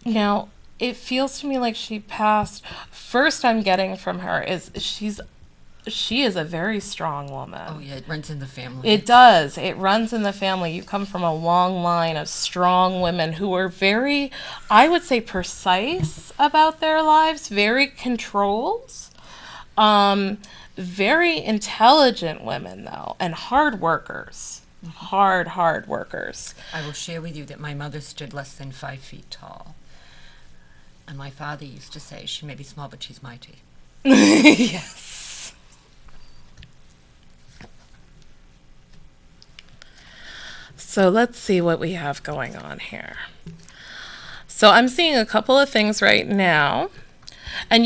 Now, it feels to me like she passed. First, I'm getting from her is she is a very strong woman. Oh, yeah, it runs in the family. It does. It runs in the family. You come from a long line of strong women who are very, I would say, precise about their lives, very controlled. Very intelligent women, though, and hard workers. Hard workers. I will share with you that my mother stood less than 5 feet tall. And my father used to say, she may be small, but she's mighty. Yes. So let's see what we have going on here. So I'm seeing a couple of things right now. And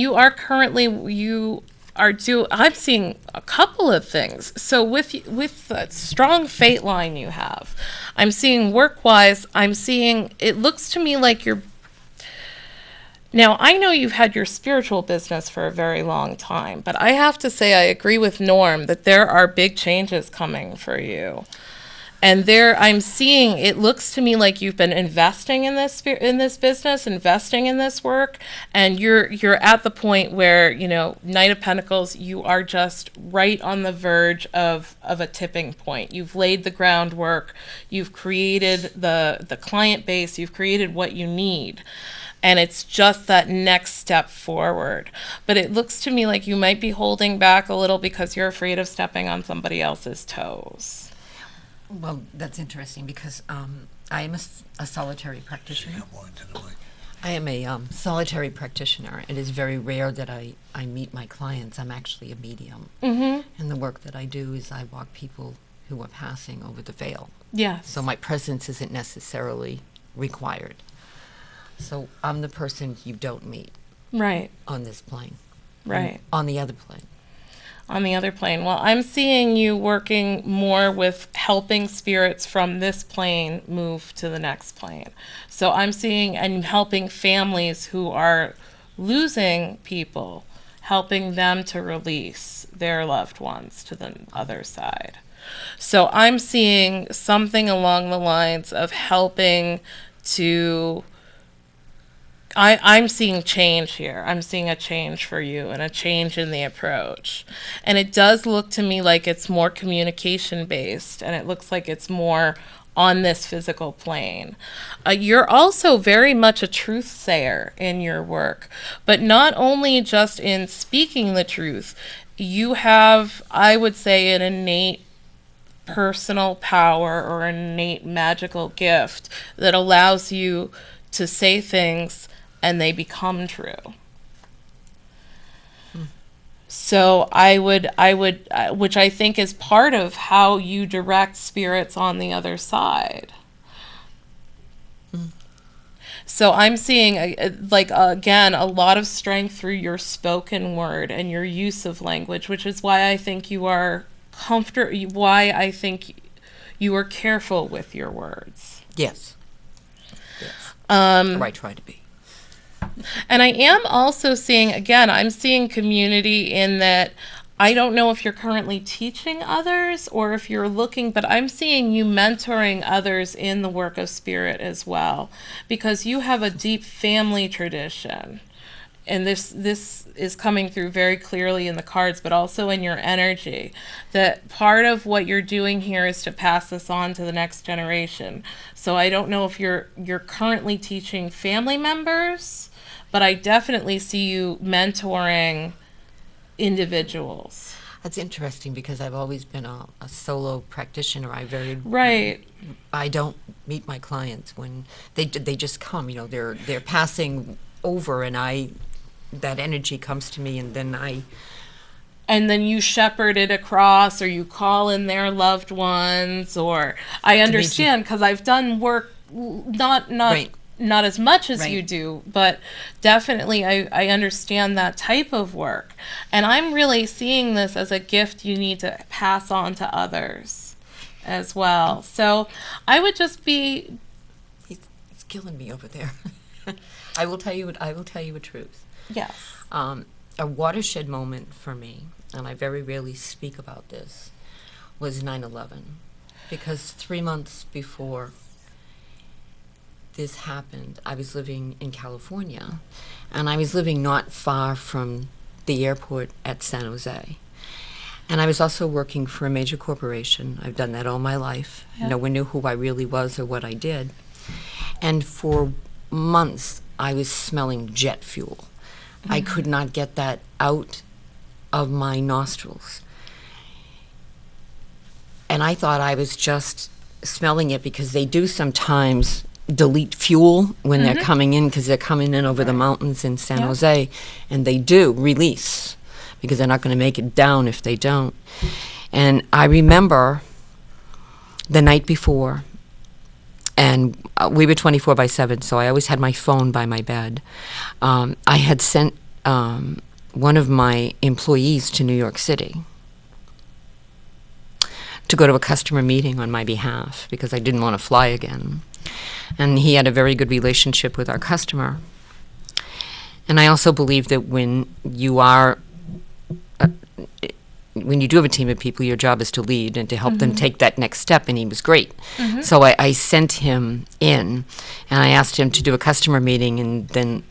I'm seeing a couple of things. So with that strong fate line you have, I'm seeing work-wise, it looks to me like now I know you've had your spiritual business for a very long time, but I have to say I agree with Norm that there are big changes coming for you. And I'm seeing, it looks to me like you've been investing in this business, investing in this work, and you're at the point where, Knight of Pentacles, you are just right on the verge of a tipping point. You've laid the groundwork, you've created the client base, you've created what you need. And it's just that next step forward. But it looks to me like you might be holding back a little because you're afraid of stepping on somebody else's toes. Well, that's interesting because I am a solitary practitioner. I am a solitary practitioner. It is very rare that I meet my clients. I'm actually a medium. Mm-hmm. And the work that I do is I walk people who are passing over the veil. Yes. So my presence isn't necessarily required. So I'm the person you don't meet. Right. On this plane. Right. On the other plane. On the other plane. Well, I'm seeing you working more with helping spirits from this plane move to the next plane. So I'm seeing and helping families who are losing people, helping them to release their loved ones to the other side. So I'm seeing something along the lines of helping to I'm seeing change here. I'm seeing a change for you and a change in the approach. And it does look to me like it's more communication based, and it looks like it's more on this physical plane. You're also very much a truth sayer in your work, but not only just in speaking the truth. You have, I would say, an innate personal power or innate magical gift that allows you to say things and they become true. So I would, which I think is part of how you direct spirits on the other side. So I'm seeing, again, a lot of strength through your spoken word and your use of language, which is why I think you are why I think you are careful with your words. Yes. Or I try to be. And I am also seeing, again, I'm seeing community in that I don't know if you're currently teaching others or if you're looking, but I'm seeing you mentoring others in the work of spirit as well, because you have a deep family tradition. And this is coming through very clearly in the cards, but also in your energy, that part of what you're doing here is to pass this on to the next generation. So I don't know if you're currently teaching family members, but I definitely see you mentoring individuals. That's interesting because I've always been a solo practitioner. Right. I don't meet my clients when they just come. They're passing over, and that energy comes to me, and then you shepherd it across, or you call in their loved ones, or I understand because I've done work not. Right. Not as much as you do, but definitely I understand that type of work. And I'm really seeing this as a gift you need to pass on to others as well. So I would just be... He's killing me over there. I will tell you a truth. Yes. A watershed moment for me and I very rarely speak about this, was 9/11. Because 3 months before this happened, I was living in California, and I was living not far from the airport at San Jose. And I was also working for a major corporation. I've done that all my life. Yeah. No one knew who I really was or what I did. And for months, I was smelling jet fuel. I could not get that out of my nostrils. And I thought I was just smelling it because they do sometimes delete fuel when they're coming in, because they're coming in over the mountains in San Jose, and they do release because they're not going to make it down if they don't. And I remember the night before, and we were 24/7, so I always had my phone by my bed. I had sent one of my employees to New York City to go to a customer meeting on my behalf because I didn't want to fly again. And he had a very good relationship with our customer. And I also believe that when you do have a team of people, your job is to lead and to help them take that next step, and he was great. So I sent him in, and I asked him to do a customer meeting and then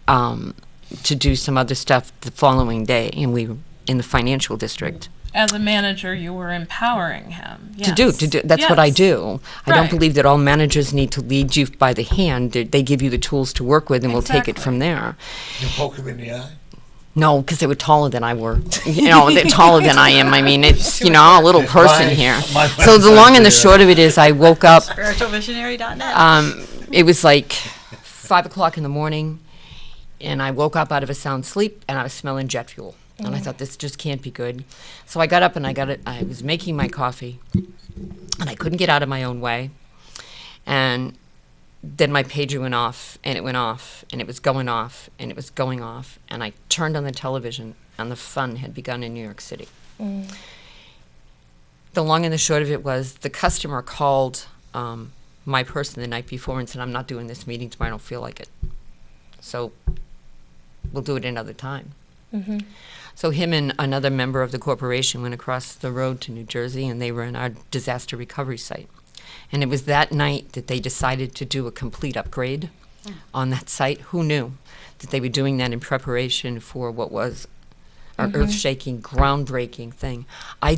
to do some other stuff the following day, and we were in the financial district. As a manager, you were empowering him. Yes. To do. That's what I do. I don't Right. believe that all managers need to lead you by the hand. They give you the tools to work with, and we'll take it Exactly. from there. You poke him in the eye. No, because they were taller than I were. They're taller than I am. I mean, it's, a little person here. My So the long and the short of it is I woke up, Spiritualvisionary.net. it was like 5 o'clock in the morning, and I woke up out of a sound sleep, and I was smelling jet fuel. And I thought, this just can't be good. So I got up and I was making my coffee, and I couldn't get out of my own way. And then my pager went off, and it went off, and it was going off, and it was going off. And I turned on the television, and the fun had begun in New York City. The long and the short of it was the customer called my person the night before and said, I'm not doing this meeting tomorrow, I don't feel like it. So we'll do it another time. So him and another member of the corporation went across the road to New Jersey, and they were in our disaster recovery site. And it was that night that they decided to do a complete upgrade on that site. Who knew that they were doing that in preparation for what was an earth-shaking, groundbreaking thing? I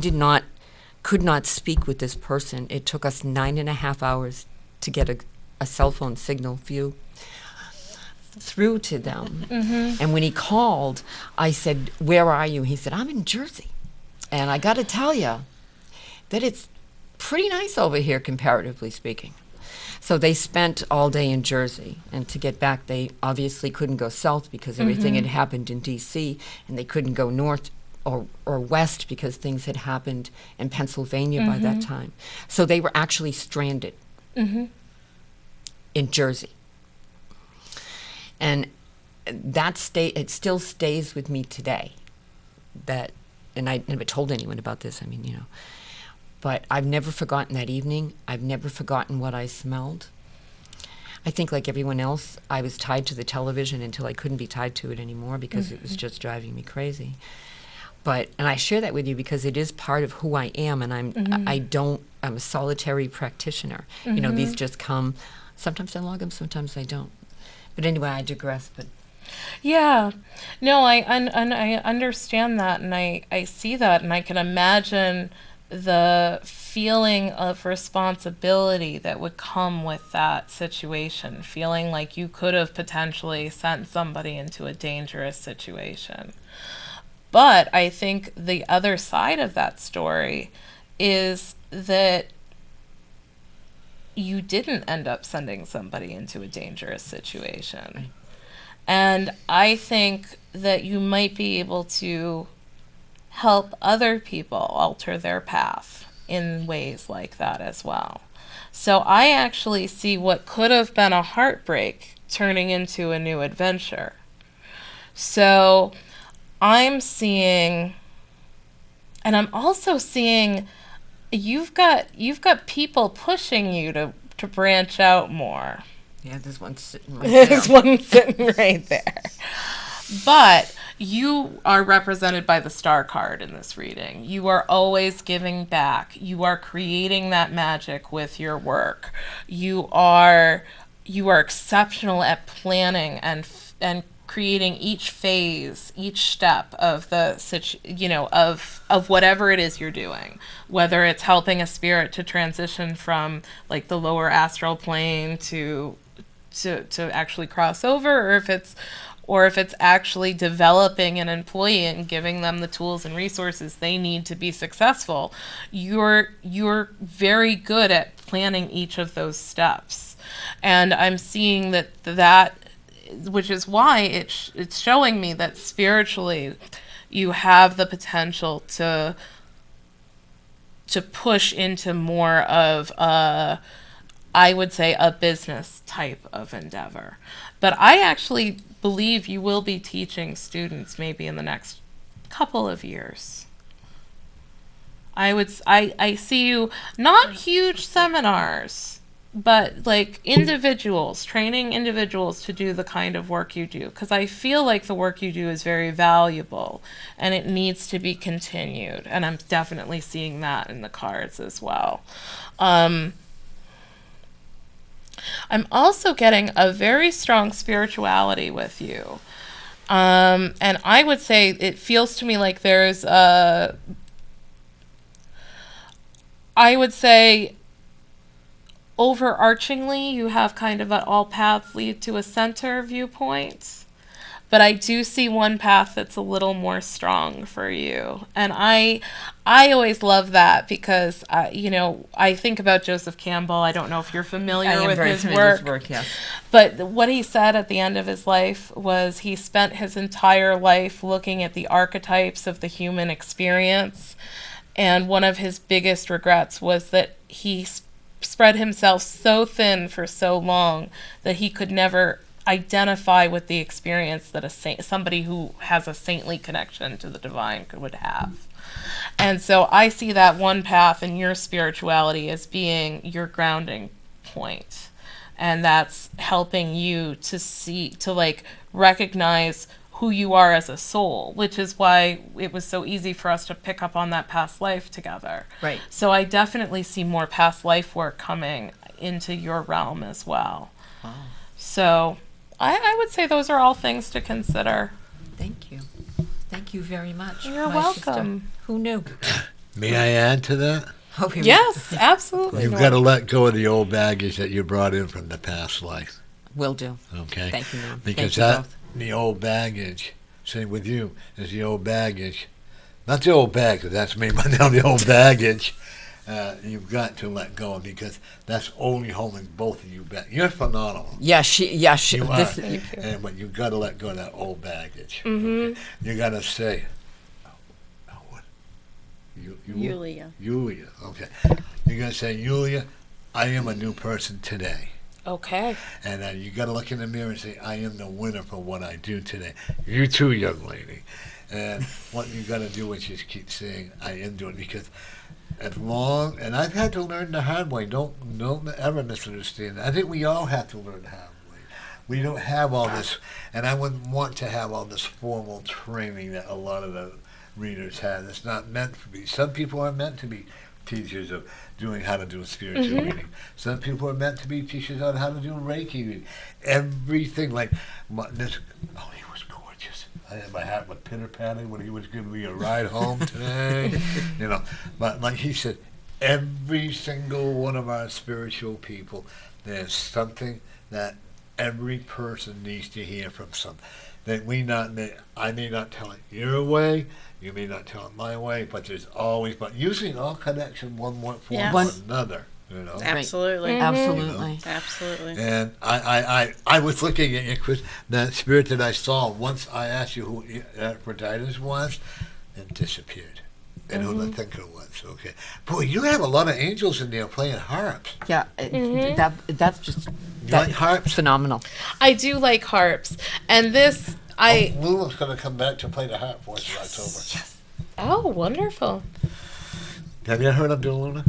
could not speak with this person. It took us 9.5 hours to get a cell phone signal through to them. And when he called, I said, where are you? He said, I'm in Jersey. And I got to tell you that it's pretty nice over here, comparatively speaking. So they spent all day in Jersey, and to get back, they obviously couldn't go south because everything had happened in D.C., and they couldn't go north or west because things had happened in Pennsylvania by that time. So they were actually stranded in Jersey. And it still stays with me today. And I never told anyone about this, but I've never forgotten that evening. I've never forgotten what I smelled. I think like everyone else, I was tied to the television until I couldn't be tied to it anymore because it was just driving me crazy. And I share that with you because it is part of who I am, and I'm a solitary practitioner. These just come, sometimes I log them, sometimes I don't. But anyway, I digress. But yeah, no, I understand that, and I see that, and I can imagine the feeling of responsibility that would come with that situation, feeling like you could have potentially sent somebody into a dangerous situation. But I think the other side of that story is that you didn't end up sending somebody into a dangerous situation. Right. And I think that you might be able to help other people alter their path in ways like that as well. So I actually see what could have been a heartbreak turning into a new adventure. So I'm seeing, and I'm also seeing, you've got people pushing you to branch out more. yeah, there's one sitting right there. There's one sitting right there. But you are represented by the star card in this reading. You are always giving back. You are creating that magic with your work. You are exceptional at planning and creating each phase, each step of of whatever it is you're doing, whether it's helping a spirit to transition from like the lower astral plane to actually cross over, or if it's actually developing an employee and giving them the tools and resources they need to be successful. You're very good at planning each of those steps. And I'm seeing that which is why it's showing me that spiritually you have the potential to push into more of I would say a business type of endeavor. But I actually believe you will be teaching students maybe in the next couple of years. I see you, not huge seminars, but like training individuals to do the kind of work you do, because I feel like the work you do is very valuable and it needs to be continued, and I'm definitely seeing that in the cards as well. I'm also getting a very strong spirituality with you, and I would say it feels to me like there's I would say overarchingly, you have kind of all paths lead to a center viewpoint. But I do see one path that's a little more strong for you. And I always love that because, I think about Joseph Campbell. I don't know if you're familiar with his work. Yes. But what he said at the end of his life was he spent his entire life looking at the archetypes of the human experience. And one of his biggest regrets was that he spread himself so thin for so long that he could never identify with the experience that somebody who has a saintly connection to the divine would have. And so I see that one path in your spirituality as being your grounding point. And that's helping you to recognize who you are as a soul, which is why it was so easy for us to pick up on that past life together. Right. So I definitely see more past life work coming into your realm as well. Wow. So I would say those are all things to consider. Thank you. Thank you very much. You're my welcome. Sister. Who knew? May I add to that? Yes, absolutely. You've got to let go of the old baggage that you brought in from the past life. Will do. Okay? Thank you, ma'am. Because Thank you that, both. the old baggage, same with you, is the old baggage. Not the old bag, because that's me, but now the old baggage. You've got to let go of, because that's only holding both of you back. You're phenomenal. Yeah, she. You are. Thank you. But you've got to let go of that old baggage. Mm-hmm. Okay? You got to say, what? Yulia. Yulia, okay. You're going to say, Yulia, I am a new person today. Okay. And you got to look in the mirror and say, I am the winner for what I do today. You too, young lady. And what you got to do is just keep saying, I am doing, because and I've had to learn the hard way. Don't ever misunderstand. I think we all have to learn the hard way. We don't have all this, and I wouldn't want to have all this formal training that a lot of the readers have. It's not meant to be. Some people are meant to be teachers of doing how to do a spiritual reading. Some people are meant to be teachers on how to do Reiki reading. Everything he was gorgeous. I had my heart with pitter-patting when he was giving me a ride home today. But like he said, every single one of our spiritual people, there's something that every person needs to hear from something. That I may not tell it your way, you may not tell it my way, but usually all connection one form or another. Absolutely. Right. Absolutely. Absolutely. And I was looking at you, Chris, that spirit that I saw once I asked you who Aphrodite was, and disappeared. And who I think it was. Okay. Boy, you have a lot of angels in there playing harps. Yeah, that's just You like harps? phenomenal. I do like harps. And this, Lula's going to come back to play the harp for us in October. Oh, wonderful. Have you heard of Luna?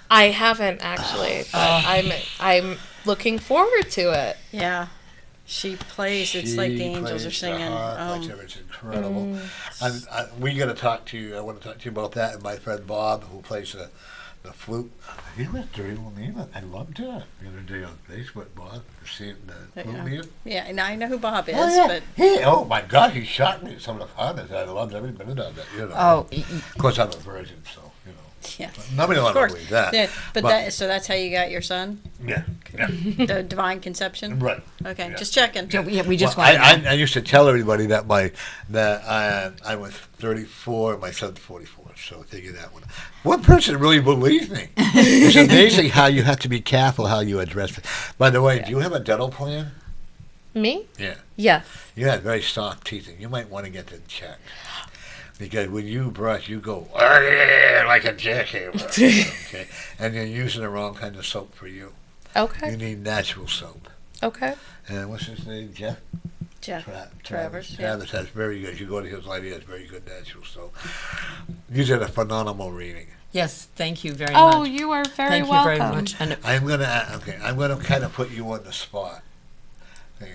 I haven't actually, but I'm looking forward to it. Yeah. She plays. It's like the angels are singing. It's incredible. We got to talk to you. I want to talk to you about that. And my friend Bob, who plays the flute. He was doing one. I loved her the other day on Facebook. Bob, seeing the flute man. Yeah, and I know who Bob is. Oh, yeah. But Oh my God, he shot me at some of the comments. I loved every minute of it. You know. Oh, Of course, I'm a virgin, so you know. yeah, Nobody will of ever course. believe that. Yeah, but so that's how you got your son, Yeah. Yeah. the divine conception. Right. Okay, Yeah. just checking. yeah, we just Well, want I used to tell everybody that I was 34, my son's 44. So figure that one person really believed me. It's amazing how you have to be careful how you address it. By the way, do you have a dental plan? Me? Yeah. Yes. You have very soft teeth, and you might want to get them checked. Because when you brush, you go like a jackhammer, okay? And you're using the wrong kind of soap for you. Okay. You need natural soap. Okay. And what's his name? Jeff? Jeff Travis. yeah. Travis has very good. You go to his light, he has very good natural soap. You did a phenomenal reading. Yes, thank you very Oh, much. you are very Thank welcome. you very much. And I'm gonna kind of put you on the spot. Okay.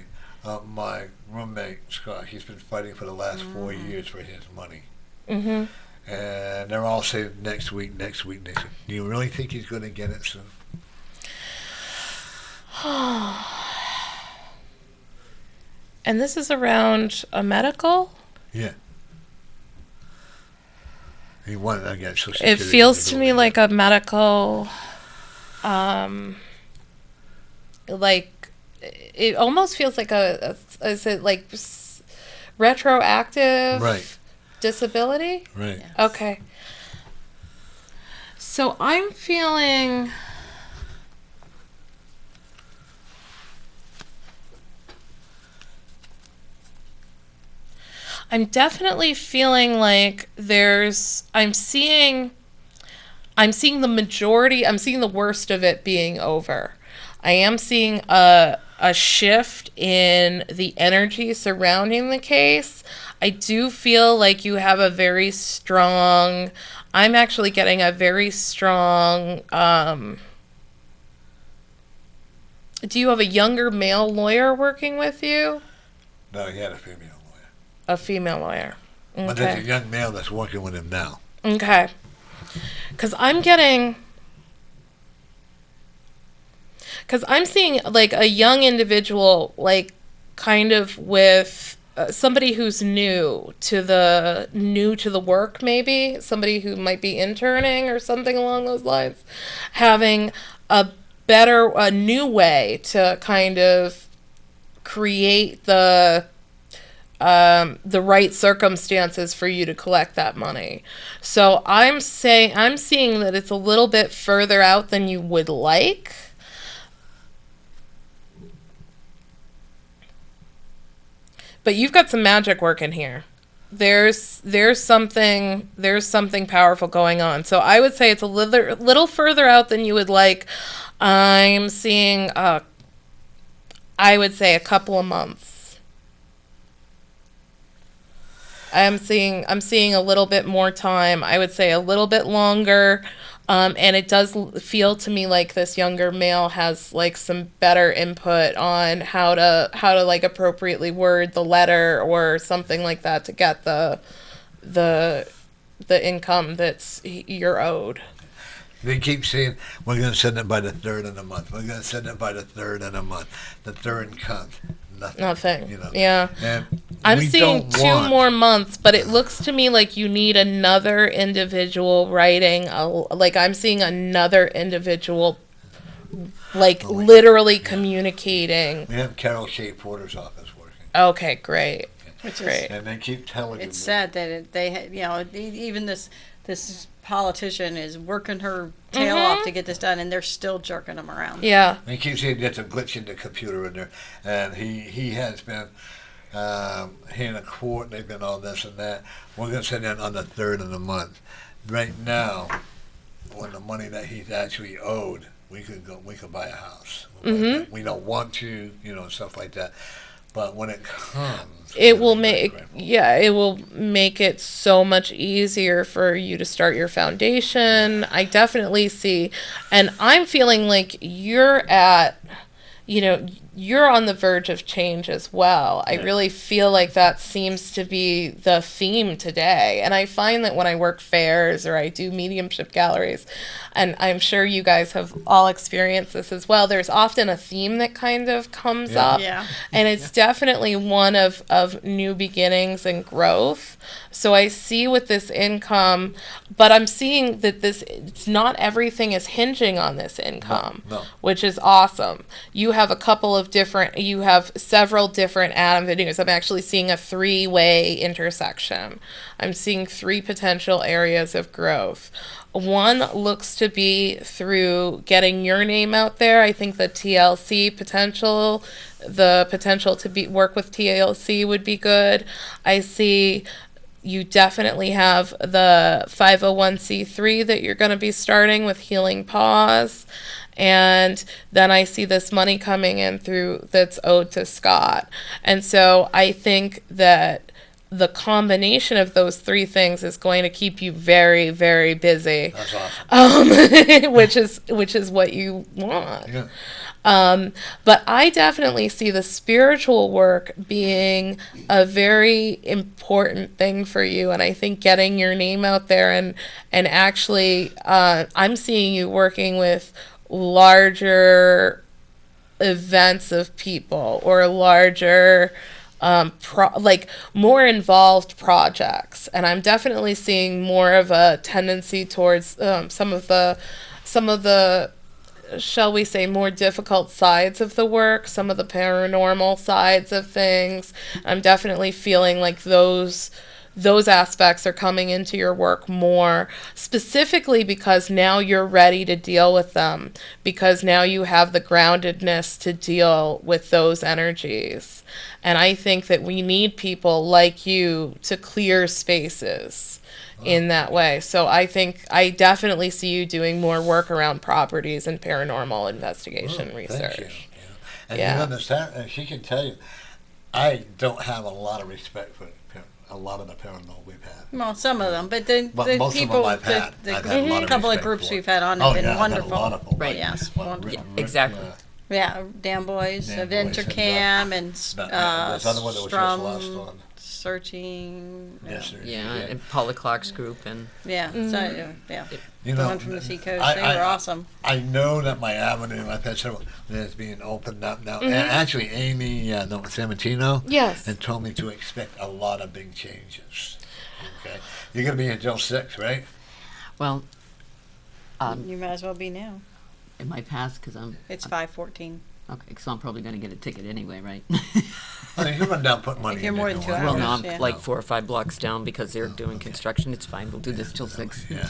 My roommate Scott, he's been fighting for the last 4 years for his money, Mm-hmm. and they're all saying next week. Do you really think he's going to get it soon? And this is around a medical? Yeah. He wanted to get Social It Security feels to me disability. like a medical, like, it almost feels like is it like retroactive Right. disability? Right. Yeah. Okay. So I'm feeling. I'm definitely feeling like I'm seeing the majority, I'm seeing the worst of it being over. I am seeing a shift in the energy surrounding the case. I do feel like you have I'm actually getting a very strong, do you have a younger male lawyer working with you? No, he had a female lawyer. A female lawyer. Okay. But there's a young male that's working with him now. Okay. Because I'm seeing like a young individual, like kind of with somebody who's new to the work, maybe somebody who might be interning or something along those lines, having a new way to kind of create the right circumstances for you to collect that money. So I'm seeing that it's a little bit further out than you would like. But you've got some magic working here. There's something powerful going on. So I would say it's a little further out than you would like. I'm seeing I would say a couple of months. I'm seeing a little bit more time. I would say a little bit longer. And it does feel to me like this younger male has like some better input on how to like appropriately word the letter or something like that to get the income you're owed. They keep saying, we're going to send it by the 3rd of the month. We're going to send it by the 3rd of the month. The 3rd comes. Nothing. You know? Yeah. And I'm seeing 2 more months, but it looks to me like you need another individual writing. I'm seeing another individual, literally communicating. We have Carol Shea Porter's office working. Okay, great. Which Great. And they keep telling It's you. sad that even this politician is working her tail off to get this done, and they're still jerking them around. Yeah. They keep saying there's a glitch in the computer in there, and he has been here in a court. They've been all this and that. We're going to send that on the 3rd of the month. Right now, on the money that he's actually owed, we could buy a house. Mm-hmm. We don't want to, stuff like that. But when it comes, It will make it so much easier for you to start your foundation. I definitely see, and I'm feeling like you're at you're on the verge of change as well. I really feel like that seems to be the theme today. And I find that when I work fairs or I do mediumship galleries, and I'm sure you guys have all experienced this as well, there's often a theme that kind of comes up. Yeah. And it's definitely one of new beginnings and growth. So I see with this income, but I'm seeing that it's not everything is hinging on this income, which is awesome. You have several different avenues. I'm actually seeing a 3-way intersection. I'm seeing 3 potential areas of growth. One looks to be through getting your name out there. I think the TLC potential, the potential to work with TLC would be good. I see you definitely have the 501c3 that you're going to be starting with Healing Paws. And then I see this money coming in through that's owed to Scott. And so I think that the combination of those 3 things is going to keep you very, very busy. That's awesome. which is what you want. Yeah. But I definitely see the spiritual work being a very important thing for you. And I think getting your name out there and actually, I'm seeing you working with larger events of people or larger more involved projects, and I'm definitely seeing more of a tendency towards some of the shall we say more difficult sides of the work, some of the paranormal sides of things. I'm definitely feeling like those aspects are coming into your work more, specifically because now you're ready to deal with them, because now you have the groundedness to deal with those energies. And I think that we need people like you to clear spaces in that way. So I think I definitely see you doing more work around properties and paranormal investigation research. Thank you. And you understand, and she can tell you, I don't have a lot of respect for a lot of the paranormal we've had. Well, some of them, but the most people, of them I've had a lot of couple of respect groups for. we've had on have been I've wonderful. had a lot of them. Right. Yes, wonderful. Yeah, exactly. Yeah, Dan Boys, Dan Adventure Boys, Cam, and this other one that was just lost Strum on. Searching. Yes, sir. Yeah, and Paula Clark's group and Yeah, so, yeah. You The know, one from the Seacoast, I- they I- were awesome. I know that my avenue, I've had several, that's being opened up now. And actually, Amy Samatino Yes. and told me to expect a lot of big changes. Okay, you're going to be until 6, right? well, You might as well be now. it might pass because I'm It's 5:14. okay. So I'm probably going to get a ticket anyway, right? I mean, you run down, put money If you're in more there, than don't 2 worry. Well, no, hours, I'm yeah. like 4 or 5 blocks down because they're doing construction. It's fine. We'll do this till 6. Yeah.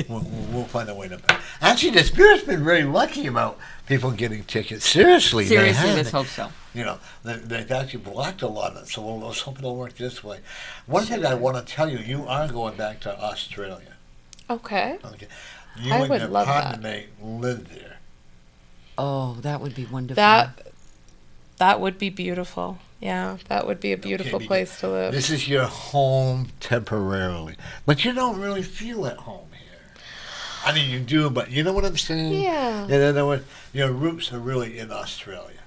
we'll find a way to pay. Actually, the Spirit's been very lucky about people getting tickets. Seriously, they Seriously, have. let's hope so. You know, they've actually blocked a lot of it, so let's hope it'll work this way. One thing I want to tell you, you are going back to Australia. Okay. Okay. You I and would your love partner that. may live there. Oh, that would be wonderful. That would be beautiful. Yeah, that would be a beautiful Okay, place to live. This is your home temporarily, but you don't really feel at home here. I mean, you do, but you know what I'm saying? Yeah. In other words, your roots are really in Australia.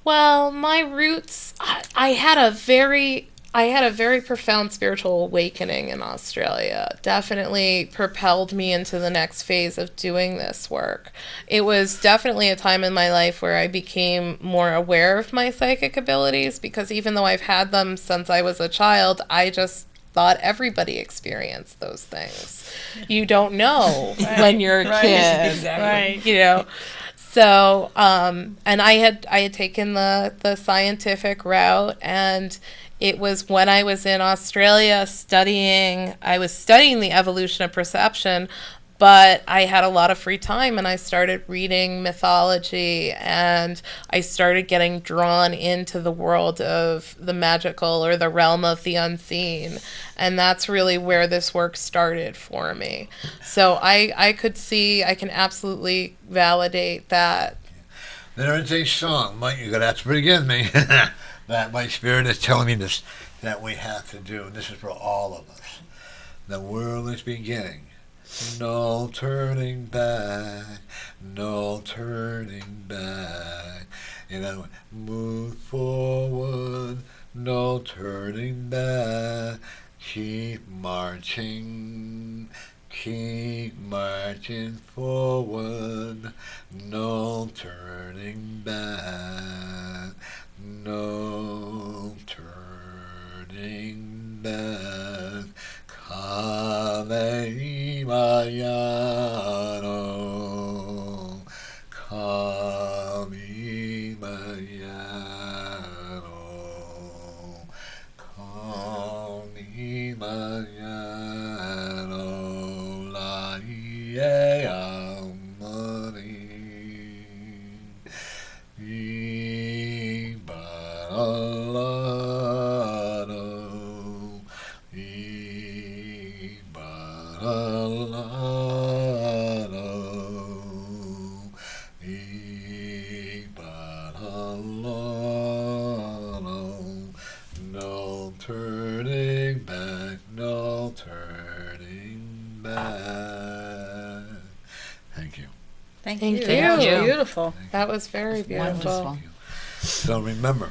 Well, my roots, I had a very profound spiritual awakening in Australia. Definitely propelled me into the next phase of doing this work. It was definitely a time in my life where I became more aware of my psychic abilities, because even though I've had them since I was a child, I just thought everybody experienced those things. You don't know when you're a Right. kid. Exactly. Right. You know. So, and I had taken the scientific route, and it was when I was in Australia I was studying the evolution of perception, but I had a lot of free time, and I started reading mythology, and I started getting drawn into the world of the magical, or the realm of the unseen. And that's really where this work started for me. So I can absolutely validate that. There is a song, Mike, you're going to have to forgive me, that my Spirit is telling me this, that we have to do, and this is for all of us. The world is beginning, no turning back, no turning back. And I went, move forward, no turning back. Keep marching forward, no turning back, no turning back. Kame Mayano, Kame Mayano, Kame Mayano, La Ye Amani, Ibalano, Ibalano, Ibalano, no turning back, no turning back. Thank you. Thank Thank you. you. That was Thank you. beautiful. That was very beautiful. Wonderful. So remember,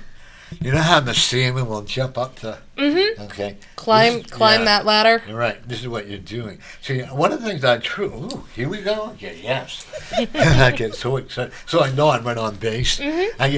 you know how the salmon will jump up to, okay? Climb Yeah. that ladder. You're right. This is what you're doing. See, one of the things I ooh, here we go. Yeah, yes. And I get so excited. So I know I'm right on base. I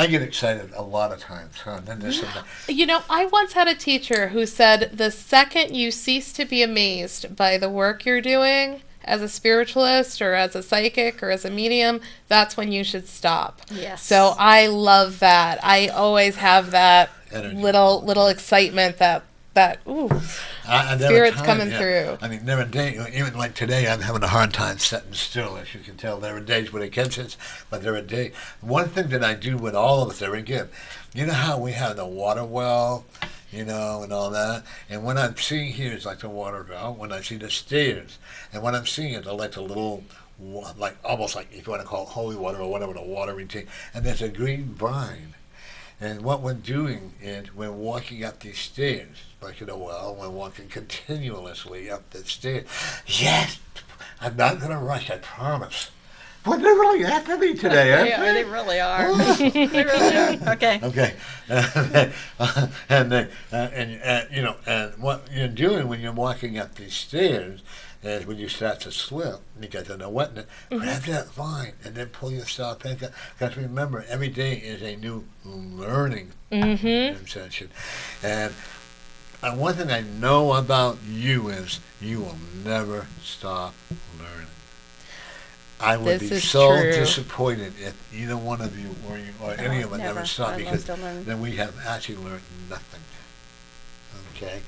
get excited a lot of times. Huh? And then there's something. You know, I once had a teacher who said the second you cease to be amazed by the work you're doing as a spiritualist or as a psychic or as a medium, that's when you should stop. Yes. So I love that. I always have that Energy. little excitement that ooh, There are Spirit's times, coming through. I mean, there are days, even like today, I'm having a hard time sitting still, as you can tell. There are days when it gets it, but there are days. One thing that I do with all of us there, again, you know how we have the water well, you know, and all that? And what I'm seeing here is like the water well, when I see the stairs, and what I'm seeing is like the little, like almost like, if you want to call it holy water or whatever, the water routine, and there's a green vine. And what we're doing is we're walking up these stairs, like in a well, we're walking continuously up the stairs. Yes, I'm not going to rush, I promise. But they're really after me today, aren't Yeah, they? they really are. They really are. Okay. Okay, and you know, and what you're doing when you're walking up these stairs is when you start to slip, you get to the wetness, grab that vine and then pull yourself back up. Because remember, every day is a new learning session. And one thing I know about you is you will never stop learning. I would This be is so true. disappointed if either one of you or any of us never. never stopped, I love because to learn. then we have actually learned nothing. Okay?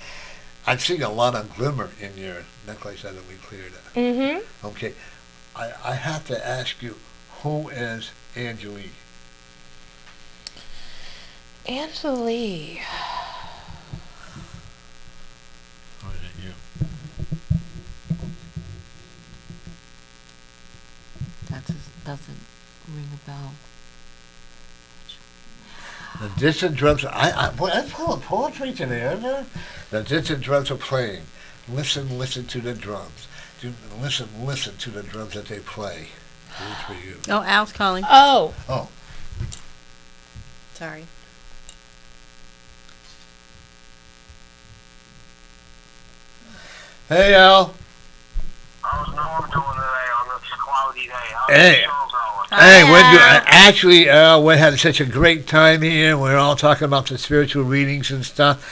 I've seen a lot of glimmer in your necklace that we cleared up. Mm-hmm. Okay, I have to ask you, who is Angelique? Angelique. Or is it you? That doesn't ring a bell. The distant drums. Boy, that's full of poetry today, isn't it? The distant drums are playing. Listen to the drums. Listen to the drums that they play. Who's for you? Oh, Al's calling. Oh. Oh, Sorry. hey Al. How's Norm doing today on this cloudy day? How's Hey. the show going? Hey, we're Al. actually we had such a great time here. We're all talking about the spiritual readings and stuff.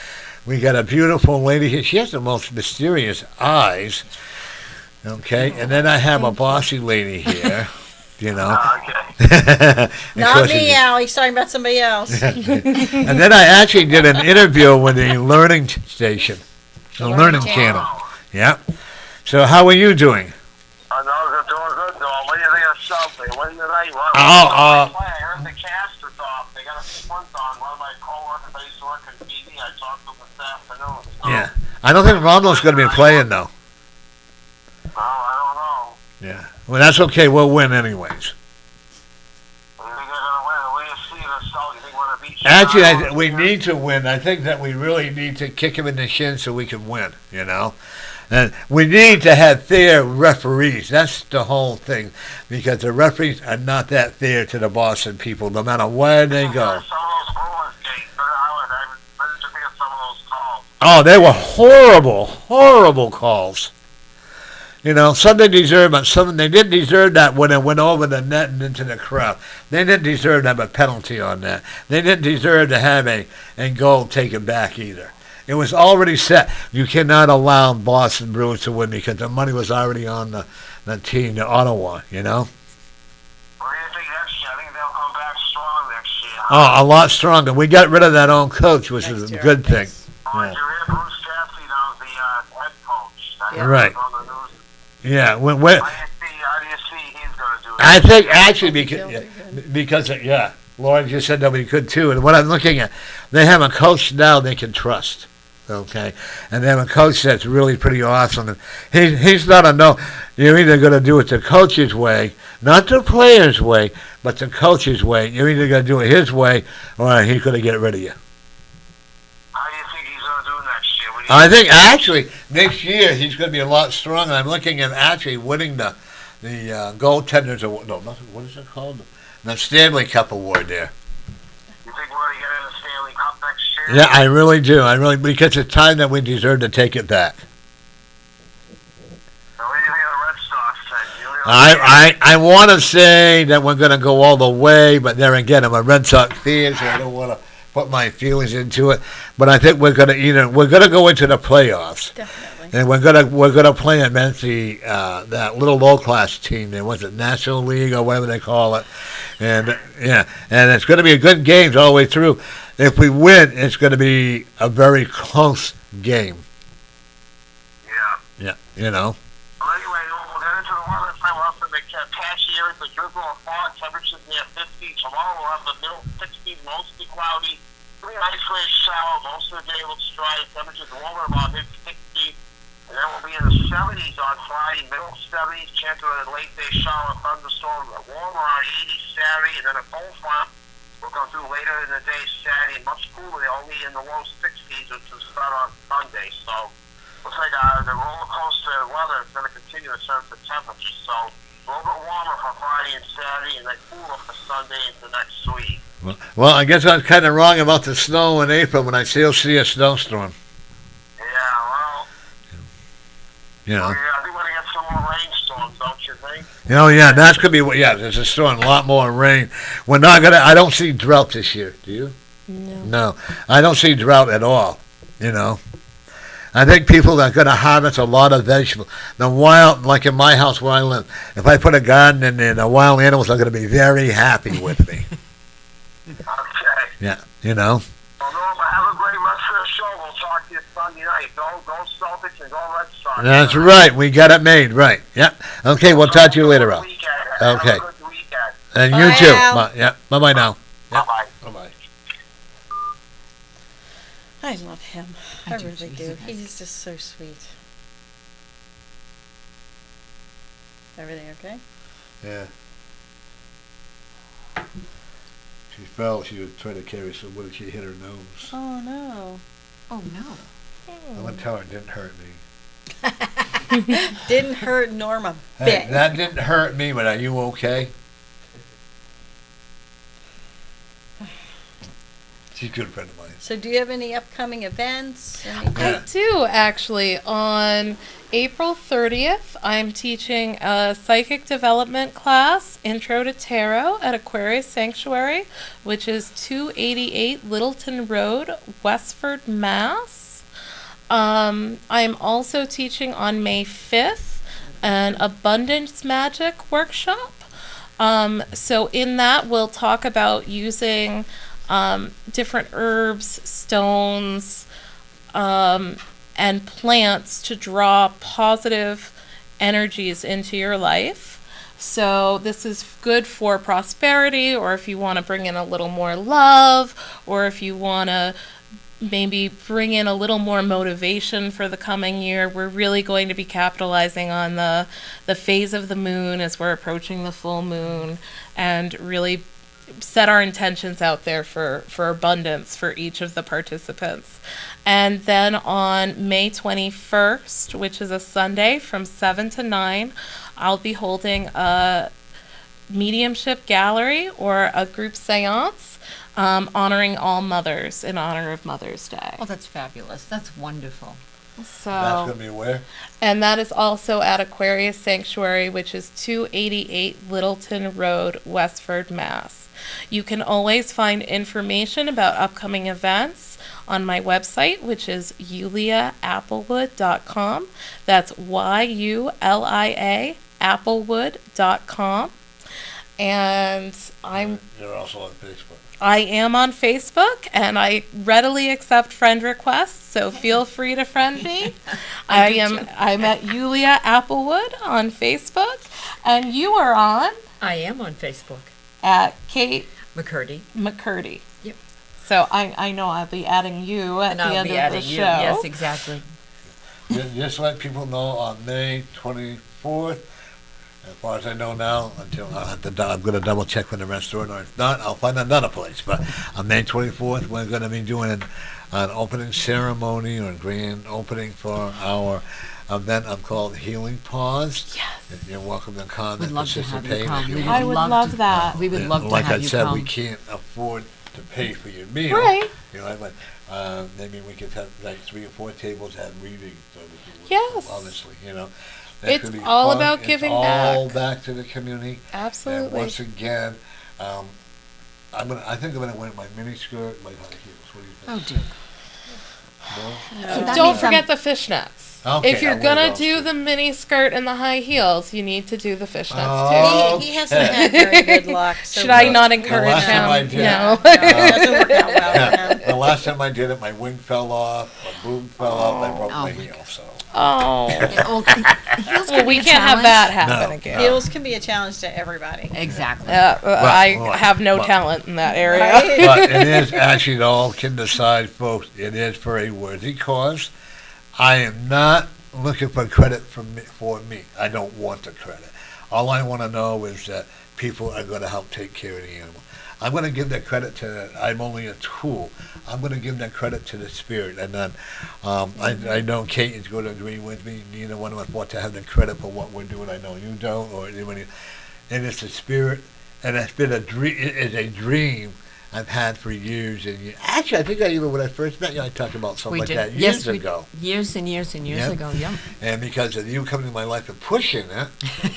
We got a beautiful lady here. She has the most mysterious eyes. Okay, and then I have a bossy lady here. You know. Okay. Not me, Al. He's talking about somebody else. And then I actually did an interview with the Learning Station, the Learning Channel. Yeah. So how are you doing? I know they're doing good, Norm. What do you think of Subway? What do you think? Oh, I heard the cast is off. They got a sprint on. One of my coworkers I used to work in TV. I talked to them this afternoon. So, Yeah. I don't think Ronald's going to be playing, though. Oh, I don't know. Yeah. Well, that's okay. We'll win anyways. You think they're going to win? What do you see the result? You think we're going to beat Actually, Chicago we this year? need to win. I think that we really need to kick him in the shin so we can win, you know? And we need to have fair referees. That's the whole thing, because the referees are not that fair to the Boston people, no matter where they go. Some of those Bruins games, I remember to be at some of those calls. Oh, they were horrible, horrible calls. You know, some they deserve, but some they didn't deserve that when it went over the net and into the crowd. They didn't deserve to have a penalty on that. They didn't deserve to have a goal taken back either. It was already set. You cannot allow Boston Bruins to win because the money was already on the team, the Ottawa, you know. What do you think next year? I think they'll come back strong next year. Oh, a lot stronger. We got rid of that old coach, which is a good thing. Oh, did you hear Bruce Cassidy now, the head coach? Yeah. Right. On the news. Yeah. How do you see he's going to do it? I think actually because Lauren just said nobody could too. And what I'm looking at, they have a coach now they can trust. Okay, and they have a coach that's really pretty awesome. And he's not a no. You're either going to do it the coach's way, not the player's way, but the coach's way. You're either going to do it his way, or he's going to get rid of you. How do you think he's going to do next year? I think actually next year he's going to be a lot stronger. I'm looking at actually winning the goaltenders award. No, what is it called? The Stanley Cup award there. You think we're going to get in the Stanley Cup next year? Yeah, I really do. Because it's time that we deserve to take it back. So what do you think of the Red Sox then? I want to say that we're going to go all the way, but there again, I'm a Red Sox fan, so I don't want to put my feelings into it. But I think we're going to go into the playoffs. Definitely. And we're gonna play against that little low class team. There was it National League or whatever they call it, and it's gonna be a good game all the way through. If we win, it's gonna be a very close game. Yeah. Yeah, you know. Well, anyway, we'll get into the weather. We'll have the past year, the drizzle and fog, temperatures near 50. Tomorrow we'll have the middle 60s, mostly cloudy. Pretty isolated shower. Most of the day looks dry. Temperatures warmer, about mid-60s. And then we'll be in the 70s on Friday, middle 70s, chance of a late day shower, thunderstorm, warm around 80 Saturday, and then a cold front will come through later in the day Saturday, much cooler, only in the low 60s, which will start on Sunday. So looks like the roller coaster weather is going to continue in terms of temperature. So a little bit warmer for Friday and Saturday, and then cooler for Sunday into next week. Well, I guess I was kind of wrong about the snow in April when I still see a snowstorm. Yeah, well. You know. I think we're going to get some more rainstorms, don't you think? Oh yeah, that's gonna be there's a storm, a lot more rain. We're not gonna. I don't see drought this year. Do you? No, I don't see drought at all. You know, I think people are gonna harvest a lot of vegetables. The wild, like in my house where I live, if I put a garden in there, the wild animals are gonna be very happy with me. Okay. Yeah, you know. Well, Norma, have a great rest of the show. We'll talk to you Sunday night. Go Celtics and go Red Sox. That's right. We got it made. Right. Yep. Okay. We'll talk to you later, Ralph. Okay. Have a good weekend. And you Bye too. now. Yeah. Bye bye now. Yep. Bye-bye. Bye bye. I love him. I I do really too. do. He's nice. He's just so sweet. Everything okay? Yeah. She fell. She was trying to carry some wood. She hit her nose. Oh no. Oh no. I went to tell her it didn't hurt me. Didn't hurt Norma a Hey, bit. that didn't hurt me, but are you okay? She's a good friend of mine. So do you have any upcoming events? Anything? Yeah. I do actually. On April 30th, I'm teaching a psychic development class, Intro to Tarot, at Aquarius Sanctuary, which is 288 Littleton Road, Westford, Mass. I'm also teaching on May 5th an Abundance Magic workshop. So in that, we'll talk about using different herbs, stones, and plants to draw positive energies into your life. So this is good for prosperity, or if you want to bring in a little more love, or if you want to maybe bring in a little more motivation for the coming year. We're really going to be capitalizing on the phase of the moon as we're approaching the full moon, and really set our intentions out there for abundance for each of the participants. And then on May 21st, which is a Sunday from 7 to 9, I'll be holding a mediumship gallery or a group seance honoring all mothers in honor of Mother's Day. Oh, that's fabulous. That's wonderful. So That's going to be where? and that is also at Aquarius Sanctuary, which is 288 Littleton Road, Westford, Mass. You can always find information about upcoming events on my website, which is yuliaapplewood.com. That's YULIA applewood.com. And You're also on Facebook. I am on Facebook, and I readily accept friend requests, so feel free to friend me. I'm at Yulia Applewood on Facebook, and you are on I am on Facebook. at Kate McCurdy. McCurdy. Yep. So I know I'll be adding you at And the I'll end be of adding the you. show. Yes, exactly. Just let people know on May 24th. As far as I know now, until I'm going to double check with the restaurant, or if not, I'll find another place. But on May 24th, we're going to be doing an opening ceremony or grand opening for our event called Healing Pause. Yes. You're welcome to come We'd and love to have participate. you come. if you We want. I would love that. We would love to Like have I you said, come. we can't afford to pay for your meal. Right. You know, but maybe we could have like 3 or 4 tables have readings. So we can, Yes. Honestly, you know. That It's could be all fun. about giving it's back. all back to the community. And Absolutely. once again, I think I'm gonna wear my mini skirt, my high heels. What do you Oh, think? dear. No? So that Don't means forget the fishnets. Okay, If you're I will gonna go do too. the mini skirt and the high heels, you need to do the fishnets Oh. too. He hasn't had very good luck. So Should I not The encourage last time I him? did- No. No, it doesn't work out well for him. The last time I did it, my wing fell off, my boob fell off, I broke Oh, my my heel. So Oh. Yeah, well, heels Well, can we be a can't have challenge. that happen No. again. Heels can be a challenge to everybody. Exactly. I well, have no well. talent in that area. Right? but it is actually, all kidding aside, folks, it is for a worthy cause. I am not looking for credit for me. I don't want the credit. All I want to know is that people are going to help take care of the animal. I'm going to give that credit to, I'm only a tool. I'm going to give that credit to the spirit. And then I know Kate is going to agree with me. Neither one of us want to have the credit for what we're doing. I know you don't, or anybody. And it's the spirit, and it's been a dream. It is a dream I've had for years and years. Actually, I think when I first met you, I talked about something We like did. that Yes, years ago. Years and years and years Yeah. ago, yeah. And because of you coming to my life and pushing it,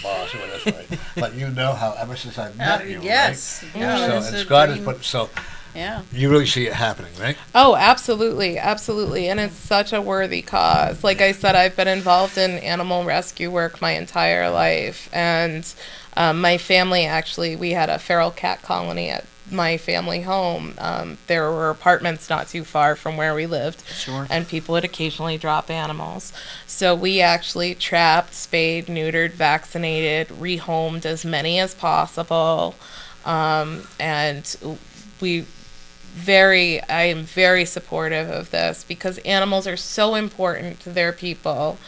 boss, well, that's right. But you know how ever since I met you, Yes. right? No, So, it's and a Scott has dream. put, so Yeah. you really see it happening, right? Oh, absolutely, absolutely. And it's such a worthy cause. Like I said, I've been involved in animal rescue work my entire life. And my family, actually, we had a feral cat colony at my family home. There were apartments not too far from where we lived. Sure. And people would occasionally drop animals. So we actually trapped, spayed, neutered, vaccinated, rehomed as many as possible. And I am very supportive of this because animals are so important to their people,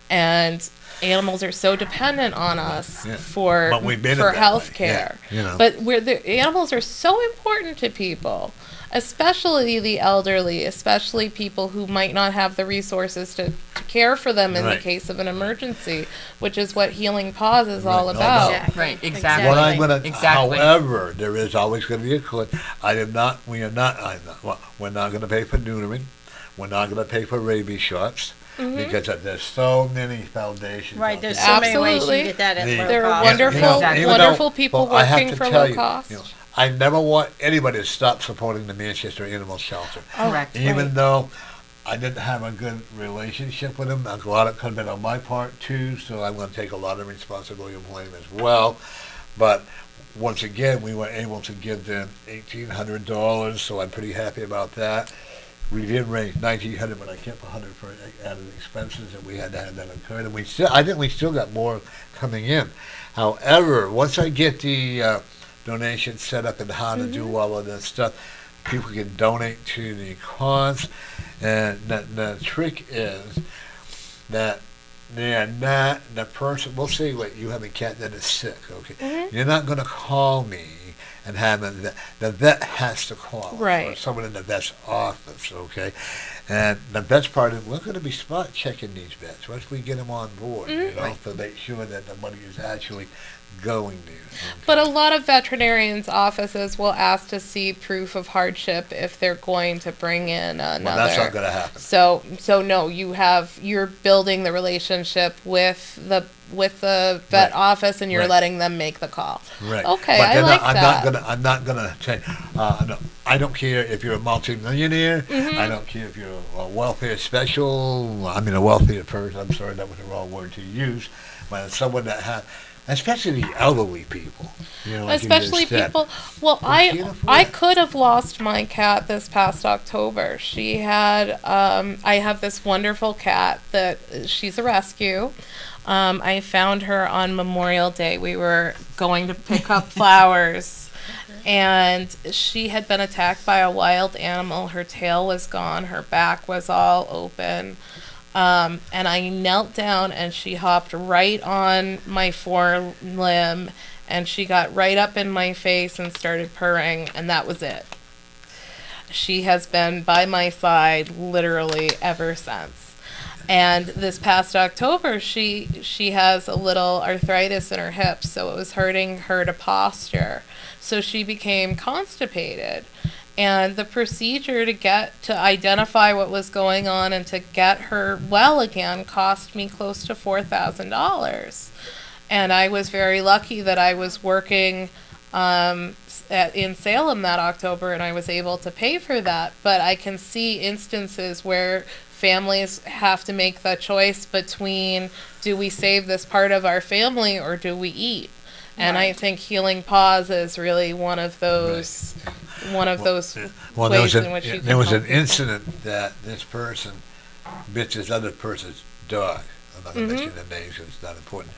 and animals are so dependent on us Yeah. for But we've been for in that health way, care. yeah, you know. But the animals are so important to people, especially the elderly, especially people who might not have the resources to care for them in Right. the case of an emergency, which is what Healing Paws is Right. all No, about. no. Right, exactly. What I'm going to, Exactly. however, there is always going to be a clip. We're not going to pay for neutering. We're not going to pay for rabies shots because there's so many foundations. Right. out There's there. so many ways you Absolutely. can get that at The- low There are cost. wonderful, Exactly. even though- wonderful people well, I have working to for tell low you, cost. I never want anybody to stop supporting the Manchester Animal Shelter. Correct. Even though I didn't have a good relationship with them, a lot of it could have been on my part too, so I'm going to take a lot of responsibility and blame as well. But once again, we were able to give them $1,800, so I'm pretty happy about that. We did raise $1,900, but I kept $100 for added expenses, and we had to have that incurred. And I think we still got more coming in. However, once I get the donation set up and how to do all of this stuff, people can donate to the cause. And the trick is that they are not the person. We'll say, like, you have a cat that is sick, okay? You're not going to call me and having the vet has to call Right. or someone in the vet's office, okay? And the best part is we're going to be spot checking these vets once we get them on board, you know, to make sure that the money is actually going there. Okay? But a lot of veterinarians' offices will ask to see proof of hardship if they're going to bring in another. Well, that's not going to happen. So no, you're building the relationship with the vet Right. office, and you're Right. letting them make the call. Right. Okay, but I then like I'm that. not gonna say. No, I don't care if you're a multimillionaire. I don't care if you're a welfare special. I mean, a welfare person. I'm sorry, that was the wrong word to use. But someone that has, especially the elderly people. You know, like you just Especially said. people. Well, They can't afford I it. could have lost my cat this past October. She had. I have this wonderful cat that she's a rescue. I found her on Memorial Day. We were going to pick up flowers, and she had been attacked by a wild animal. Her tail was gone. Her back was all open. And I knelt down, and she hopped right on my forelimb, and she got right up in my face and started purring, and that was it. She has been by my side literally ever since. And this past October, she has a little arthritis in her hips, so it was hurting her to posture. So she became constipated. And the procedure to identify what was going on and to get her well again cost me close to $4,000. And I was very lucky that I was working in Salem that October, and I was able to pay for that. But I can see instances where families have to make the choice between, do we save this part of our family or do we eat? And I think Healing Paws is really one of those ways in which you there was can an help incident that this person bit this other person's dog. I'm not going to mention the names because it's not important.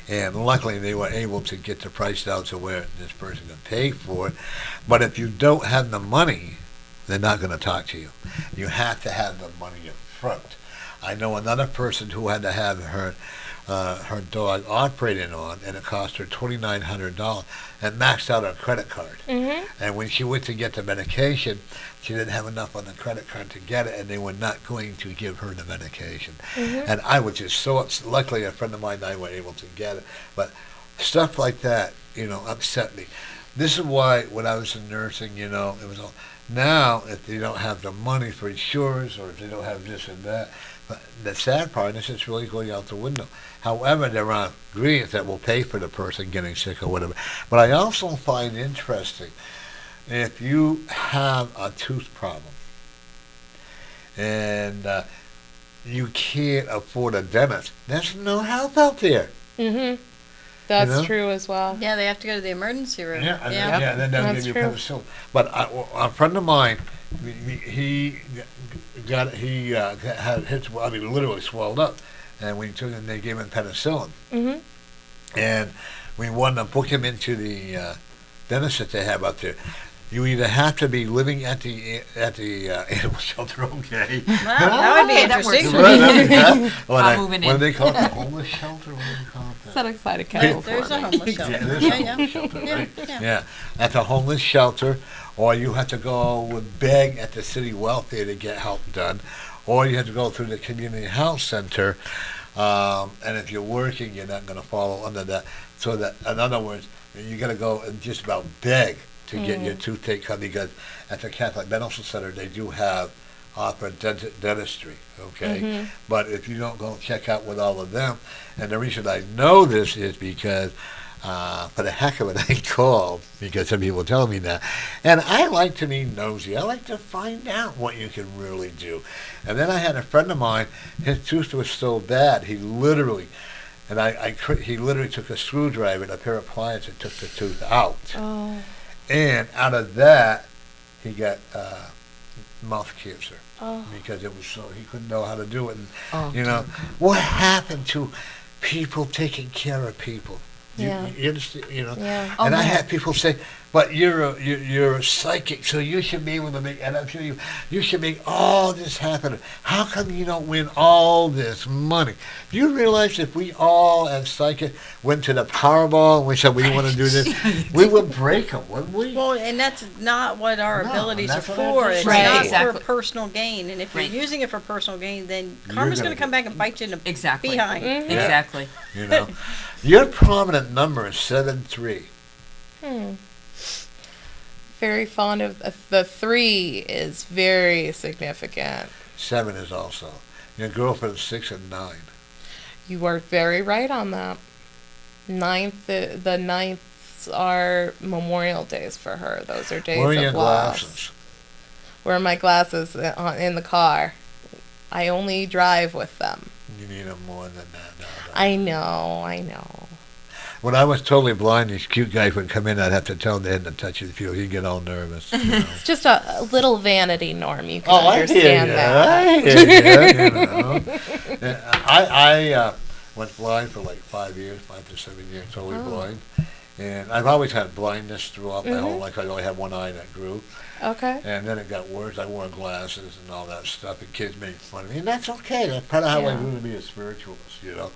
And luckily, they were able to get the price down to where this person could pay for it. But if you don't have the money, they're not going to talk to you. You have to have the money up front. I know another person who had to have her dog operated on, and it cost her $2,900. It maxed out her credit card. And when she went to get the medication, she didn't have enough on the credit card to get it, and they were not going to give her the medication. And I was just so upset. Luckily, a friend of mine and I were able to get it. But stuff like that, you know, upset me. This is why when I was in nursing, you know, it was all. Now, if they don't have the money for insurance, or if they don't have this and that, but the sad part is it's really going out the window. However, there are ingredients that will pay for the person getting sick or whatever. But I also find interesting, if you have a tooth problem and you can't afford a dentist, there's no help out there. That's You know? true as well. Yeah, they have to go to the emergency room. And then they'll That's give you true. penicillin. But a friend of mine, he had his, I mean, literally swelled up, and we took him, they gave him penicillin, and we wanted to book him into the dentist that they have up there. You either have to be living at the animal shelter, okay? Wow, that would be that works interesting. for me. What I'm moving do in. they call it? A homeless shelter? What do they call it? Set aside a Yeah, kettle There's for a me. homeless shelter. there's a Yeah, homeless yeah. shelter, Yeah, right? yeah. Yeah, at the homeless shelter, or you have to go and beg at the city welfare to get help done, or you have to go through the community health center, and if you're working, you're not going to fall under that. So that, in other words, you got to go and just about beg to get your tooth taken cut, because at the Catholic Medical Center, they do have offer dentistry, okay? But if you don't go check out with all of them, and the reason I know this is because for the heck of it, I called because some people tell me that. And I like to be nosy. I like to find out what you can really do. And then I had a friend of mine, his tooth was so bad, he literally, he literally took a screwdriver and a pair of pliers and took the tooth out. Oh. And out of that, he got mouth cancer. Oh. Because it was so, he couldn't know how to do it. And, Oh, you know, what happened to people taking care of people? Yeah. You understand, you know? Yeah. Oh, And I yeah. had people say, But you're a psychic, so you should be able to make, and I'm sure you should make all this happen. How come you don't win all this money? Do you realize if we all, as psychic, went to the Powerball and we said we want to do this, we would break them, wouldn't we? Well, and that's not what our No, abilities and are that's what I for. just It's said. not Right, exactly. for personal gain. And if you're Right. using it for personal gain, then You're karma's gonna going to come back and bite you in the Exactly. behind. Yeah. Exactly. You know, your prominent number is 73. Very fond of the 3 is very significant. 7 is also. Your girlfriend's 6 and 9. You are very right on that. The ninths are Memorial Days for her. Those are days Where are of your loss. glasses? Where are my glasses in the car? I only drive with them. You need them more than that. No. I know. When I was totally blind, these cute guys would come in. I'd have to tell them they hadn't touched his field. He'd get all nervous. You know. It's just a little vanity, Norm. You can Oh, I hear understand you. that. I hear you. You know. Yeah, I was blind for like 5 years, 5 to 7 years, totally blind. And I've always had blindness throughout my whole life. I only had one eye that grew. Okay. And then it got worse. I wore glasses and all that stuff, and kids made fun of me. And that's okay. That's part of how I Yeah. grew to be a spiritualist, you know.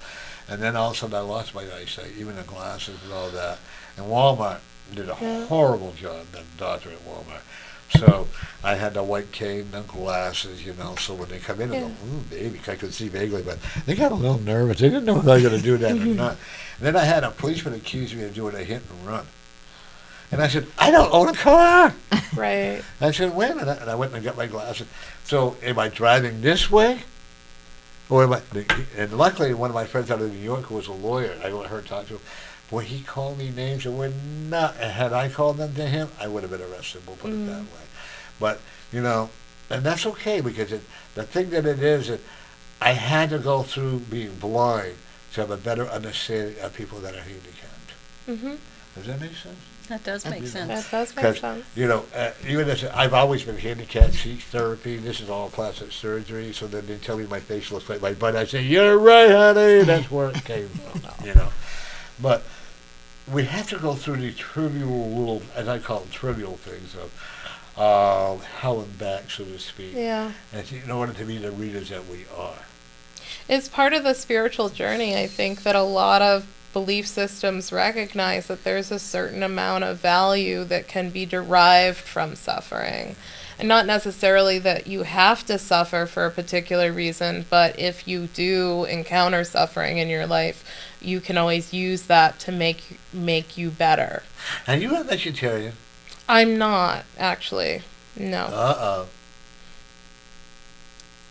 And then all of a sudden I lost my eyesight, even the glasses and all that. And Walmart did a horrible job, the doctor at Walmart. So I had the white cane, the glasses, you know, so when they come in, I go, ooh, baby, I could see vaguely, but they got a little nervous. They didn't know if I was going to do that or not. And then I had a policeman accuse me of doing a hit and run. And I said, I don't own a car. Right. I said, wait a minute. And I went and got my glasses. So am I driving this way? Or am I, and luckily, one of my friends out of New York who was a lawyer, I let her talk to him. Boy, he called me names that were not, had I called them to him, I would have been arrested, we'll put it that way. But, you know, and that's okay, because the thing that it is that I had to go through being blind to have a better understanding of people that are handicapped. Mm-hmm. Does that make sense? That does make sense. That does make Because, sense. you know, even as I've always been handicapped, speech therapy, this is all plastic surgery, so then they tell me my face looks like my butt. I say, you're right, honey, that's where it came from, you know. But we have to go through these trivial little, as I call them, trivial things of hell and back, so to speak, Yeah. in order to be the readers that we are. It's part of the spiritual journey, I think, that a lot of belief systems recognize that there's a certain amount of value that can be derived from suffering. And not necessarily that you have to suffer for a particular reason, but if you do encounter suffering in your life, you can always use that to make you better. And you are a vegetarian. I'm not, actually. No. Uh-oh.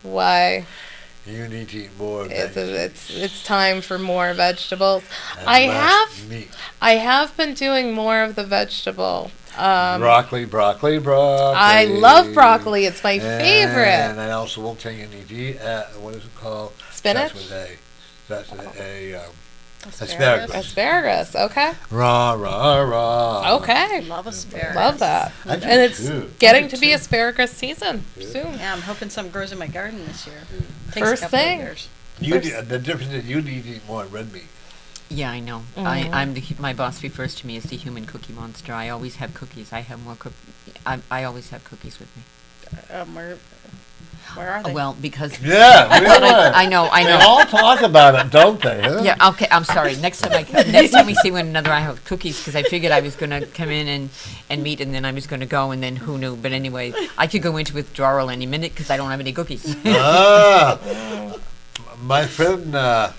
Why? You need to eat more It's time for more vegetables. and I less have meat. I have been doing more of the vegetable. Broccoli. I love broccoli. It's my favorite. And I also will take an ED, what is it called? Spinach? That's with A. That's Asparagus. asparagus. Asparagus. Okay. Rah. Okay. Love asparagus. Love that. I do And it's too. getting I do to be too. asparagus season soon. Yeah, I'm hoping some grows in my garden this year. Takes First a couple thing. Of years. The difference is you need to eat more red meat. Yeah, I know. My boss refers to me as the human cookie monster. I always have cookies. I have more I always have cookies with me. Where are they? Well, because Yeah, really. I know. They all talk about it, don't they? Huh? Yeah. Okay. I'm sorry. Next time we see one another, I have cookies because I figured I was going to come in and meet, and then I was going to go, and then who knew? But anyway, I could go into withdrawal any minute because I don't have any cookies. My friend, our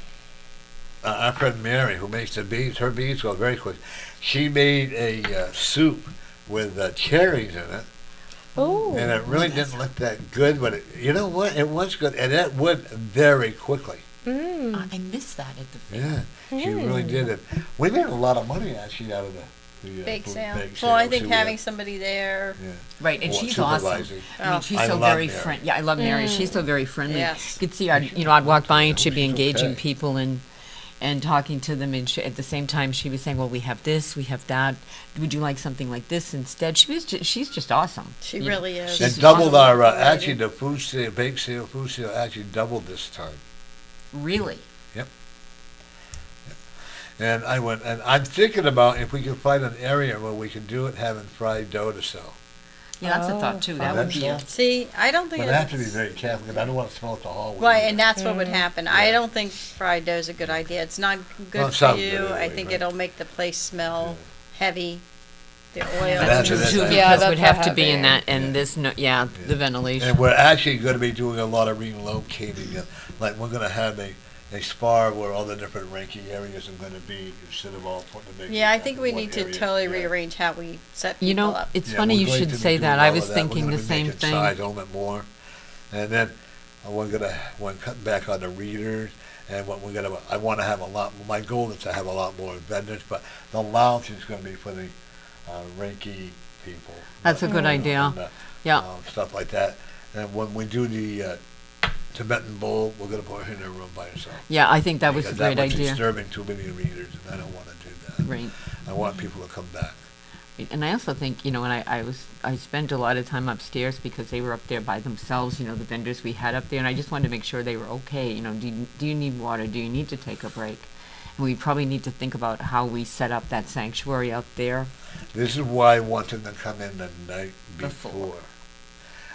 friend Mary, who makes the beans, her beans go very quick. She made a soup with cherries in it. Ooh. And it really didn't look that good, but you know what? It was good, and it went very quickly. I missed that at the fair. Yeah, she really did it. We made a lot of money actually out of the Bake food sale. bake Well, I sale. think So we having had- somebody there. yeah. Right, and Well, she's awesome. supervising. I mean, she's I so love very Mary. friendly. Yeah, I love Mary. She's so very friendly. Yes. You could see, I'd walk by and she'd be She's engaging okay. people and talking to them, and at the same time she was saying, well, we have this, we have that. Would you like something like this instead? She's just awesome. She You know, really is. she's And doubled awesome. our, actually the food sale, bake sale, food sale actually doubled this time. Really. And I went, and I'm thinking about if we can find an area where we can do it, having fried dough to sell. Yeah, that's a thought too. That would be. See, I don't think But I have to be it's. very careful, because I don't want to smell it the hallway. Right, either. and that's what would happen. I Yeah. don't think fried dough is a good idea. It's not Well, good it for sounds you. good I anyway, think right? it'll make the place smell heavy. The oil. That's That's it, true, that's it. Yeah, because that's would have what to be in happened. that, and this, no, yeah, the ventilation. And we're actually going to be doing a lot of relocating. Like, we're going to have a spa where all the different Reiki areas are going to be, instead of all putting them in. Yeah, I think we one need to area. totally Yeah. rearrange how we set people You know, up. it's Yeah, funny we're you going should to be say doing that. all I of was that. We're thinking gonna the be same making thing. size a little bit more. And then we're cutting back on the readers. And what we're going to, I want to have a lot, my goal is to have a lot more vendors, but the lounge is going to be for the Reiki people. That's a good idea. And, Yeah. stuff like that. And when we do the Tibetan bowl, we're going to put her in her room by herself. Yeah, I think that was a Because great that was idea. disturbing too many readers, and I don't want to do that. Right. I want people to come back. And I also think, you know, and I spent a lot of time upstairs because they were up there by themselves, you know, the vendors we had up there, and I just wanted to make sure they were okay. You know, do you need water? Do you need to take a break? And we probably need to think about how we set up that sanctuary out there. This is why I want them to come in the night Before. before.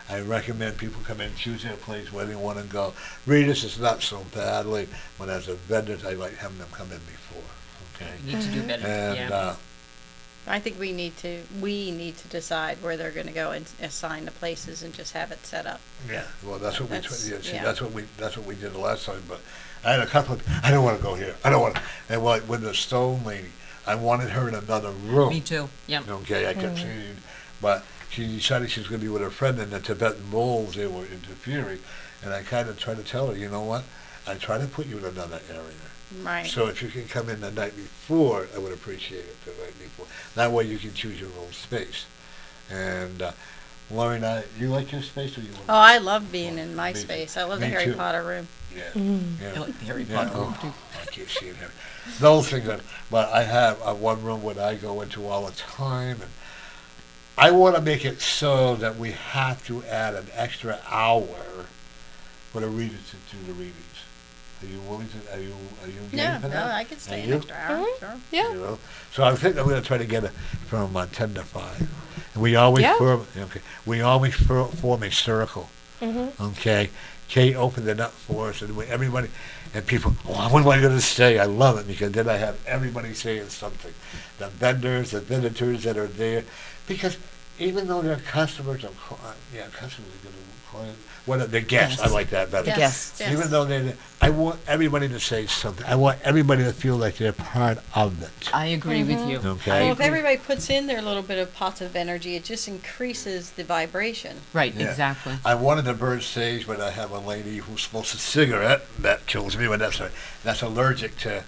I recommend people come in, choose their place where they want to go. Readers, it's not so badly, but as a vendor, I like having them come in before. Okay. We need to do better. And I think we need to decide where they're going to go and assign the places and just have it set up. yeah, well, that's what That's- we. Yeah, see, yeah. that's what we did the last time. But I had a couple of. I don't want to go here. I don't want. And with the stone lady, I wanted her in another room. Me too. Yep. Okay, I kept saying, but she decided she was going to be with her friend, and the Tibetan bowls, they were interfering. And I kind of tried to tell her, you know what? I try to put you in another area. Right. So if you can come in the night before, I would appreciate it the night before. That way you can choose your own space. And Lauren, you like your space, or you want? Oh, I love being in my Me too. space. I love the Me Harry too. Potter room. Yeah. I Yeah. like the Harry Yeah, Potter room oh, too. I keep seeing him. Those things, but I have one room where I go into all the time, and I want to make it so that we have to add an extra hour for the readers to do the readings. Are you willing to? Are you game Yeah, for no, that? I can stay Are an you? extra hour. Sure. Yeah. You know? So I think I'm going to try to get it from 10 to 5. And we always Yeah. form a circle. Mm-hmm. Okay, Kate opened it up for us, and everybody, and people, when am I going to stay? I love it, because then I have everybody saying something. The vendors, the visitors that are there, because even though they're customers, customers are going to client. What are the guests? I Guests. like that better. The guests. Yes. Even though I want everybody to say something. I want everybody to feel like they're part of it. I agree with you. Okay. I Well, if agree. everybody puts in their little bit of positive energy, it just increases the vibration. Right, Yeah. exactly. I wanted the bird stage, but I have a lady who smokes a cigarette. That kills me, but that's allergic to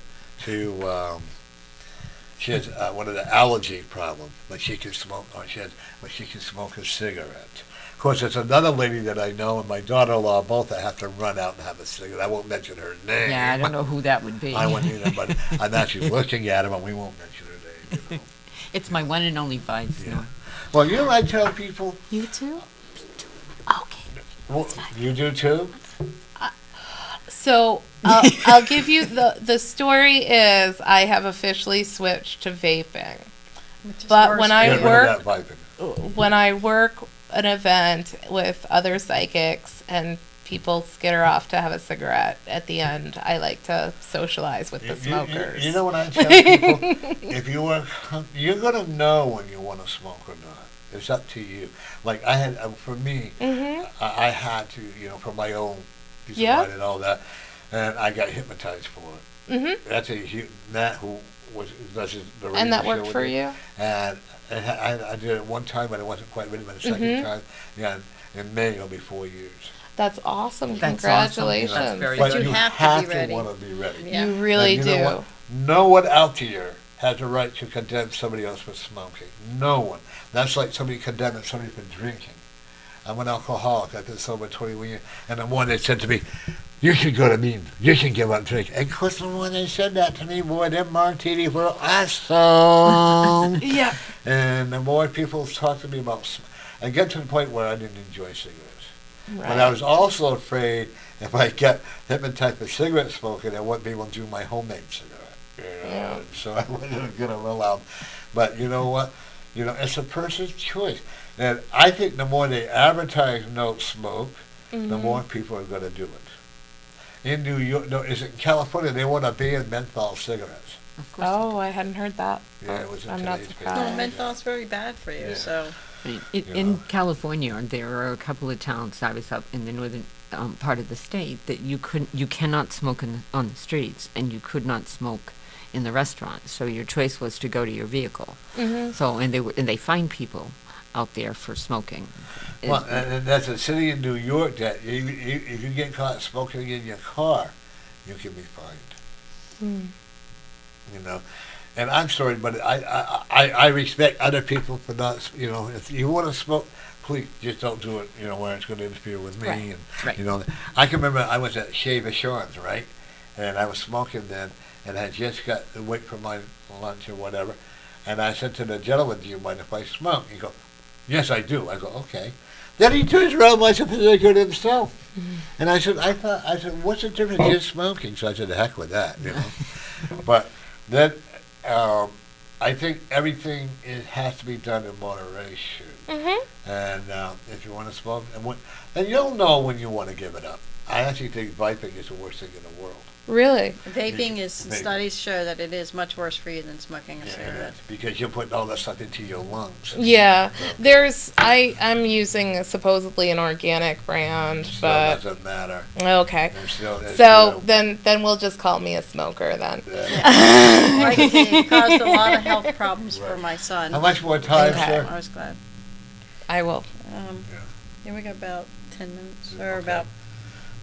she has one of the allergy problems, but she can smoke, but she can smoke a cigarette. Of course, there's another lady that I know, and my daughter-in-law both that have to run out and have a cigarette. I won't mention her name. Yeah, I don't know who that would be. I won't either, but I'm actually looking at her, but we won't mention her name. You know. It's my one and only vice. Yeah. No. Well, you know, I tell people, You too? Okay. well, you do too. So I'll give you the story is I have officially switched to vaping. Which is But worse when for I you. Get rid work- of that vaping. When I work an event with other psychics and people skitter off to have a cigarette at the end, I like to socialize with the smokers. You know what I tell people? If you're gonna know when you want to smoke or not. It's up to you. Like I had, for me, Mhm. I had to, for my own peace Yeah. of mind and all that, and I got hypnotized for it. Mhm. That's Matt who does the radio And that show worked with for me. you? And I did it one time, but it wasn't quite ready. But the 2nd Mhm. time, yeah, in May it'll be 4 years. That's awesome. That's awesome. Congratulations. That's very But you you have have to be ready. want to be ready. Yeah. You really And do. you know what? No one out here has the right to condemn somebody else for smoking. No one. That's like somebody condemning somebody for drinking. I'm an alcoholic. I've been sober 21 years. And the one that said to me, you should go to mean. You should give up drinking. And of course, the one that said that to me, boy, them martinis were awesome. Yeah. And the more people talk to me about, I get to the point where I didn't enjoy cigarettes. Right. But I was also afraid if I get hypnotized for cigarette smoking, I wouldn't be able to do my homemade cigarette. So I wasn't going to allow. But you know what? It's a person's choice. And I think the more they advertise no smoke, the more people are going to do it. In New York, no, is it in California? They want to ban menthol cigarettes. Of course. Oh, I hadn't heard that. Yeah, it was in I'm not today's paper. No, surprised. menthol's very bad for you. Yeah. So I mean, You in know. California, there are a couple of towns. I was up in the northern part of the state that you cannot smoke on the streets, and you could not smoke in the restaurants. So your choice was to go to your vehicle. So and they find people out there for smoking. Well, and that's a city in New York that if you get caught smoking in your car, you can be fined. And I'm sorry, but I respect other people for not. If you want to smoke, please just don't do it. Where it's going to interfere with me. Right. And Right. I can remember I was at Shave Assurance, right, and I was smoking then, and I just got to wait for my lunch or whatever, and I said to the gentleman, "Do you mind if I smoke?" He goes, "Yes, I do." I go, "Okay." Then he turns around like a cigarette himself. And I said, what's the difference? Just smoking. So I said, the heck with that, But then I think everything has to be done in moderation. And if you want to smoke, and you'll know when you want to give it up. I actually think vaping is the worst thing in the world. Really? vaping is Vaping. Studies show that it is much worse for you than smoking a cigarette. Because you're putting all that stuff into your lungs. Yeah. I'm using supposedly an organic brand, So it but doesn't matter. okay. It's still- So then we'll just call me a smoker then. Like it caused a lot of health problems for Right. my son. How much more time, Okay. sir? I was glad. I will. Yeah, we got about 10 minutes, or Okay. about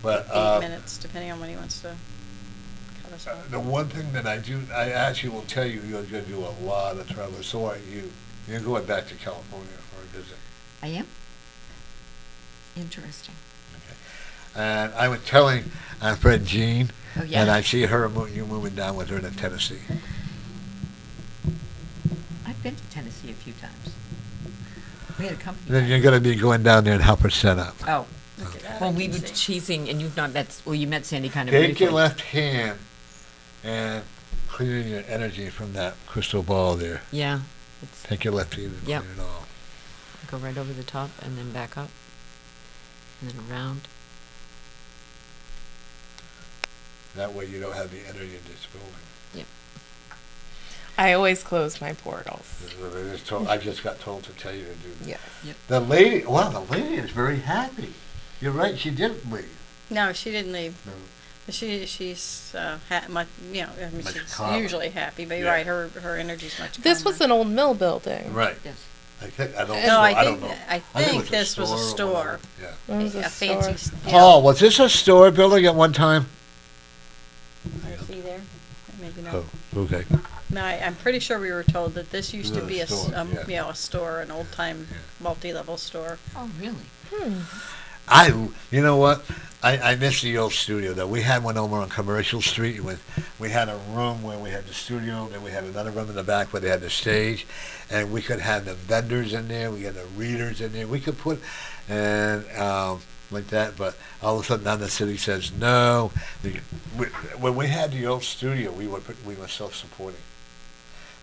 But 8 minutes, depending on when he wants to cut us off. the one thing that I actually will tell you, you're going to do a lot of travel. So are you. You're going back to California for a visit. I am. Interesting. And I was telling our friend Jean, Oh yeah. and I see you moving down with her to Tennessee. I've been to Tennessee a few times. We had a company. Then you're going to be going down there and help her set up. Oh. Look at that, Well, I we can were see. cheesing, and you've not met. Well, you met Sandy kind of Take briefly. your left hand and clear your energy from that crystal ball there. Yeah. It's Take your left hand and Yep. clear it all. go right over the top and then back up, and then around. That way you don't have the energy in this building. I always close my portals. I just got told to tell you to do that. Yes. The lady is very happy. You're right, she didn't leave. No, she didn't leave. No. She's much, I mean, Much she's calmer. usually happy, but you're Yeah. right, her energy's much This calmer. was an old mill building. Right. Yes. I don't No, know. I don't think, know. I it think was this was a or store. whatever. Yeah. It was A a fancy, store. Paul, was this a store building at one time? See there? Maybe not. Oh, okay. No, I'm pretty sure we were told that this used to The be store, yeah. a store, an old-time, Yeah. multi-level store. Oh, really? You know what? I miss the old studio though. We had one over on Commercial Street we had a room where we had the studio, then we had another room in the back where they had the stage, and we could have the vendors in there, we had the readers in there. We could put and like that, but all of a sudden now the city says no. When we had the old studio, we were self-supporting.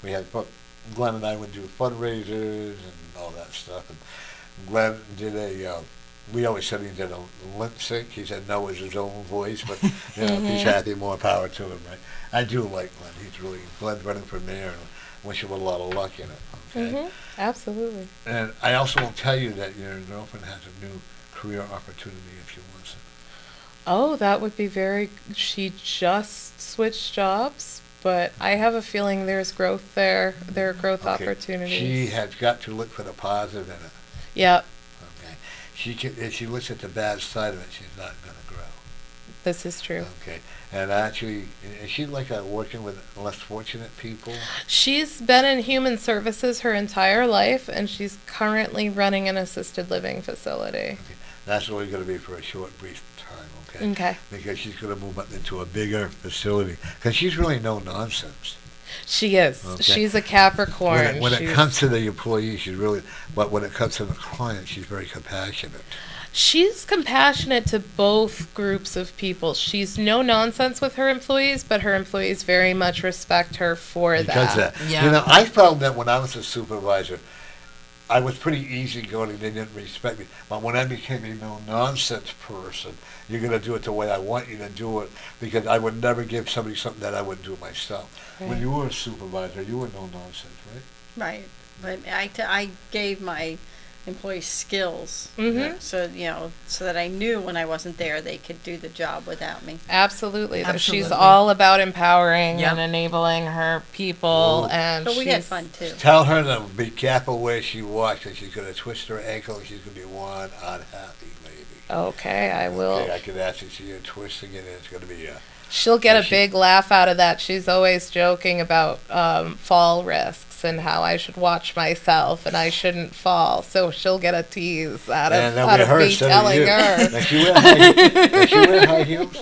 We had Glenn and I would do fundraisers and all that stuff, and Glenn did we always said he did a lip sync. He said no was his own voice, but if he's happy, more power to him, right? I do like Glenn. Glenn's running for mayor, and wish him a lot of luck in it. Okay. Absolutely. And I also will tell you that your girlfriend has a new career opportunity if she wants it. Oh, that would be very. She just switched jobs, but I have a feeling there's growth there. There are growth Okay. opportunities. She has got to look for the positive in it. Yep. Okay. If she looks at the bad side of it, she's not going to grow. This is true. Okay. And actually, is she like working with less fortunate people? She's been in human services her entire life, and she's currently running an assisted living facility. Okay. That's only going to be for a short, brief time, okay? Okay. Because she's going to move up into a bigger facility. Because she's really no nonsense. She is. Okay. She's a Capricorn. When it She's- comes to the employee, she's really, but when it comes to the client, she's very compassionate. She's compassionate to both groups of people. She's no nonsense with her employees, but her employees very much respect her for Because that. Yeah. I found that when I was a supervisor, I was pretty easygoing and they didn't respect me. But when I became a no-nonsense person, you're going to do it the way I want you to do it, because I would never give somebody something that I wouldn't do myself. When Right. you were a supervisor, you were no-nonsense, right? Right, but I gave my employees skills, Mhm. so so that I knew when I wasn't there they could do the job without me. Absolutely. That she's Absolutely. all about empowering Yep. and enabling her people, Oh. and But we had she's- fun too. Tell her to be careful where she walks, because she's going to twist her ankle and she's going to be one unhappy lady. Okay, I will. Okay, I could actually see her twisting it, and it's going to be She'll get Yeah, a she- big laugh out of that. She's always joking about fall risks and how I should watch myself and I shouldn't fall. So she'll get a tease out of, and then out we of heard me instead of telling you. her. Does she wear high, does she wear high heels?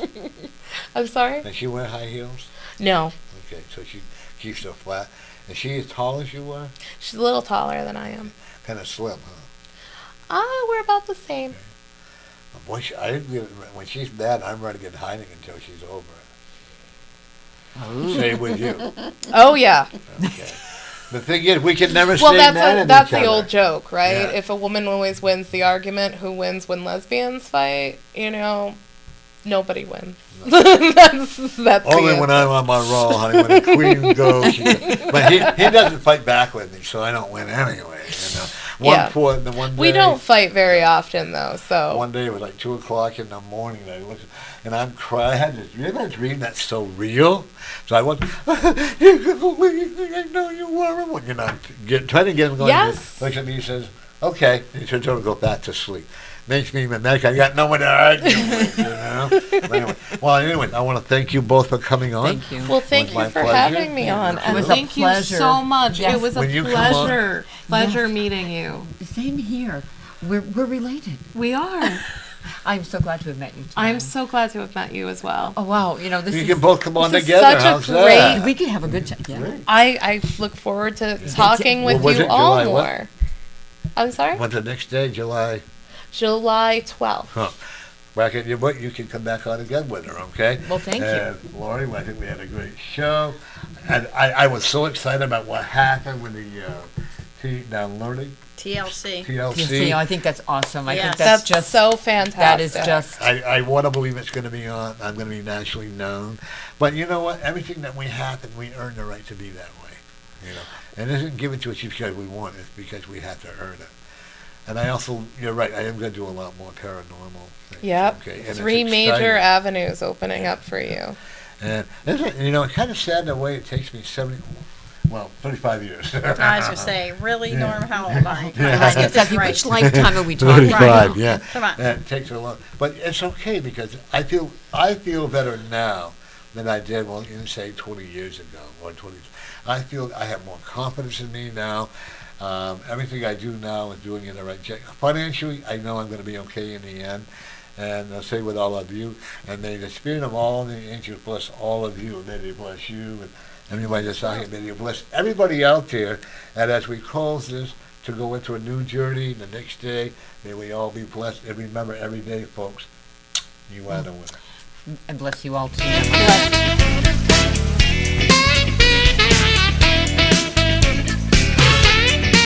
I'm sorry? Does she wear high heels? No. Okay, so she keeps her flat. Is she as tall as you are? She's a little taller than I am. Kind of slim, huh? We're about the same. Boy, I didn't get, when she's mad, I'm running in hiding until she's over it. Same with you. Oh, yeah. Okay. The thing is, we can never Well, stay mad at that's each the other. old joke, right? Yeah. If a woman always wins the argument, who wins when lesbians fight? Nobody wins. that's Only the when answer. I'm on my roll, honey. When the queen goes, but he doesn't fight back with me, so I don't win anyway. Yeah. One day, We don't fight very often, though. So One day it was like 2:00 in the morning, and I looked, and I'm crying. I had this, you ever had a dream that's so real? So I went, "You're gonna believe me? I know you were." Well, trying to get him going. Yes. He looks at me and says, "Okay." And he turns over and goes back to sleep. Makes me mad. I got no one to argue with, But anyway, I want to thank you both for coming on. Thank you. Well, thank It was you my for pleasure. having me on, and was a thank you pleasure. so much. Yes. It was a When you come on- pleasure Yes. meeting you. Same here. We're related. We are. I'm so glad to have met you. I'm Tom. so glad to have met you as well. Oh wow! This You is. can both come on this is together. such a How's great- that? We can have a good time. Yeah. Great. I look forward to talking Well, with was you it all July what? more. I'm sorry? What's the next day? July. July 12th. Huh. Bracket, you can come back on again with her, okay? Well, thank you. And Lori, I think we had a great show. And I was so excited about what happened with the learning, TLC. TLC. I think that's awesome. I Yes. think that's That's just so fantastic. that is just. I want to believe it's going to be on. I'm going to be nationally known. But you know what? Everything that we happen, we earn the right to be that way. And it isn't given to us just because we want it. It's because we have to earn it. And I also, you're right, I am going to do a lot more paranormal things. Yep. Okay? And it's 3 major exciting. avenues opening up for you. And isn't it, it's kind of sad the way it takes me 35 years. I was gonna say, really, Yeah. Norm? How old are you? Yeah. Let's get this Exactly. right. Which lifetime are we talking about? 35, yeah. Come on. And it takes a lot. But it's okay because I feel better now than I did, say 20 years ago or 20. I feel I have more confidence in me now. Everything I do now is doing it in the right check. Financially, I know I'm going to be okay in the end. And I'll say with all of you, and may the spirit of all the angels bless all of you. May they bless you and everybody that's out here. May they bless everybody out there. And as we close this to go into a new journey the next day, may we all be blessed. And remember every day, folks, you are the winner. And bless you all too.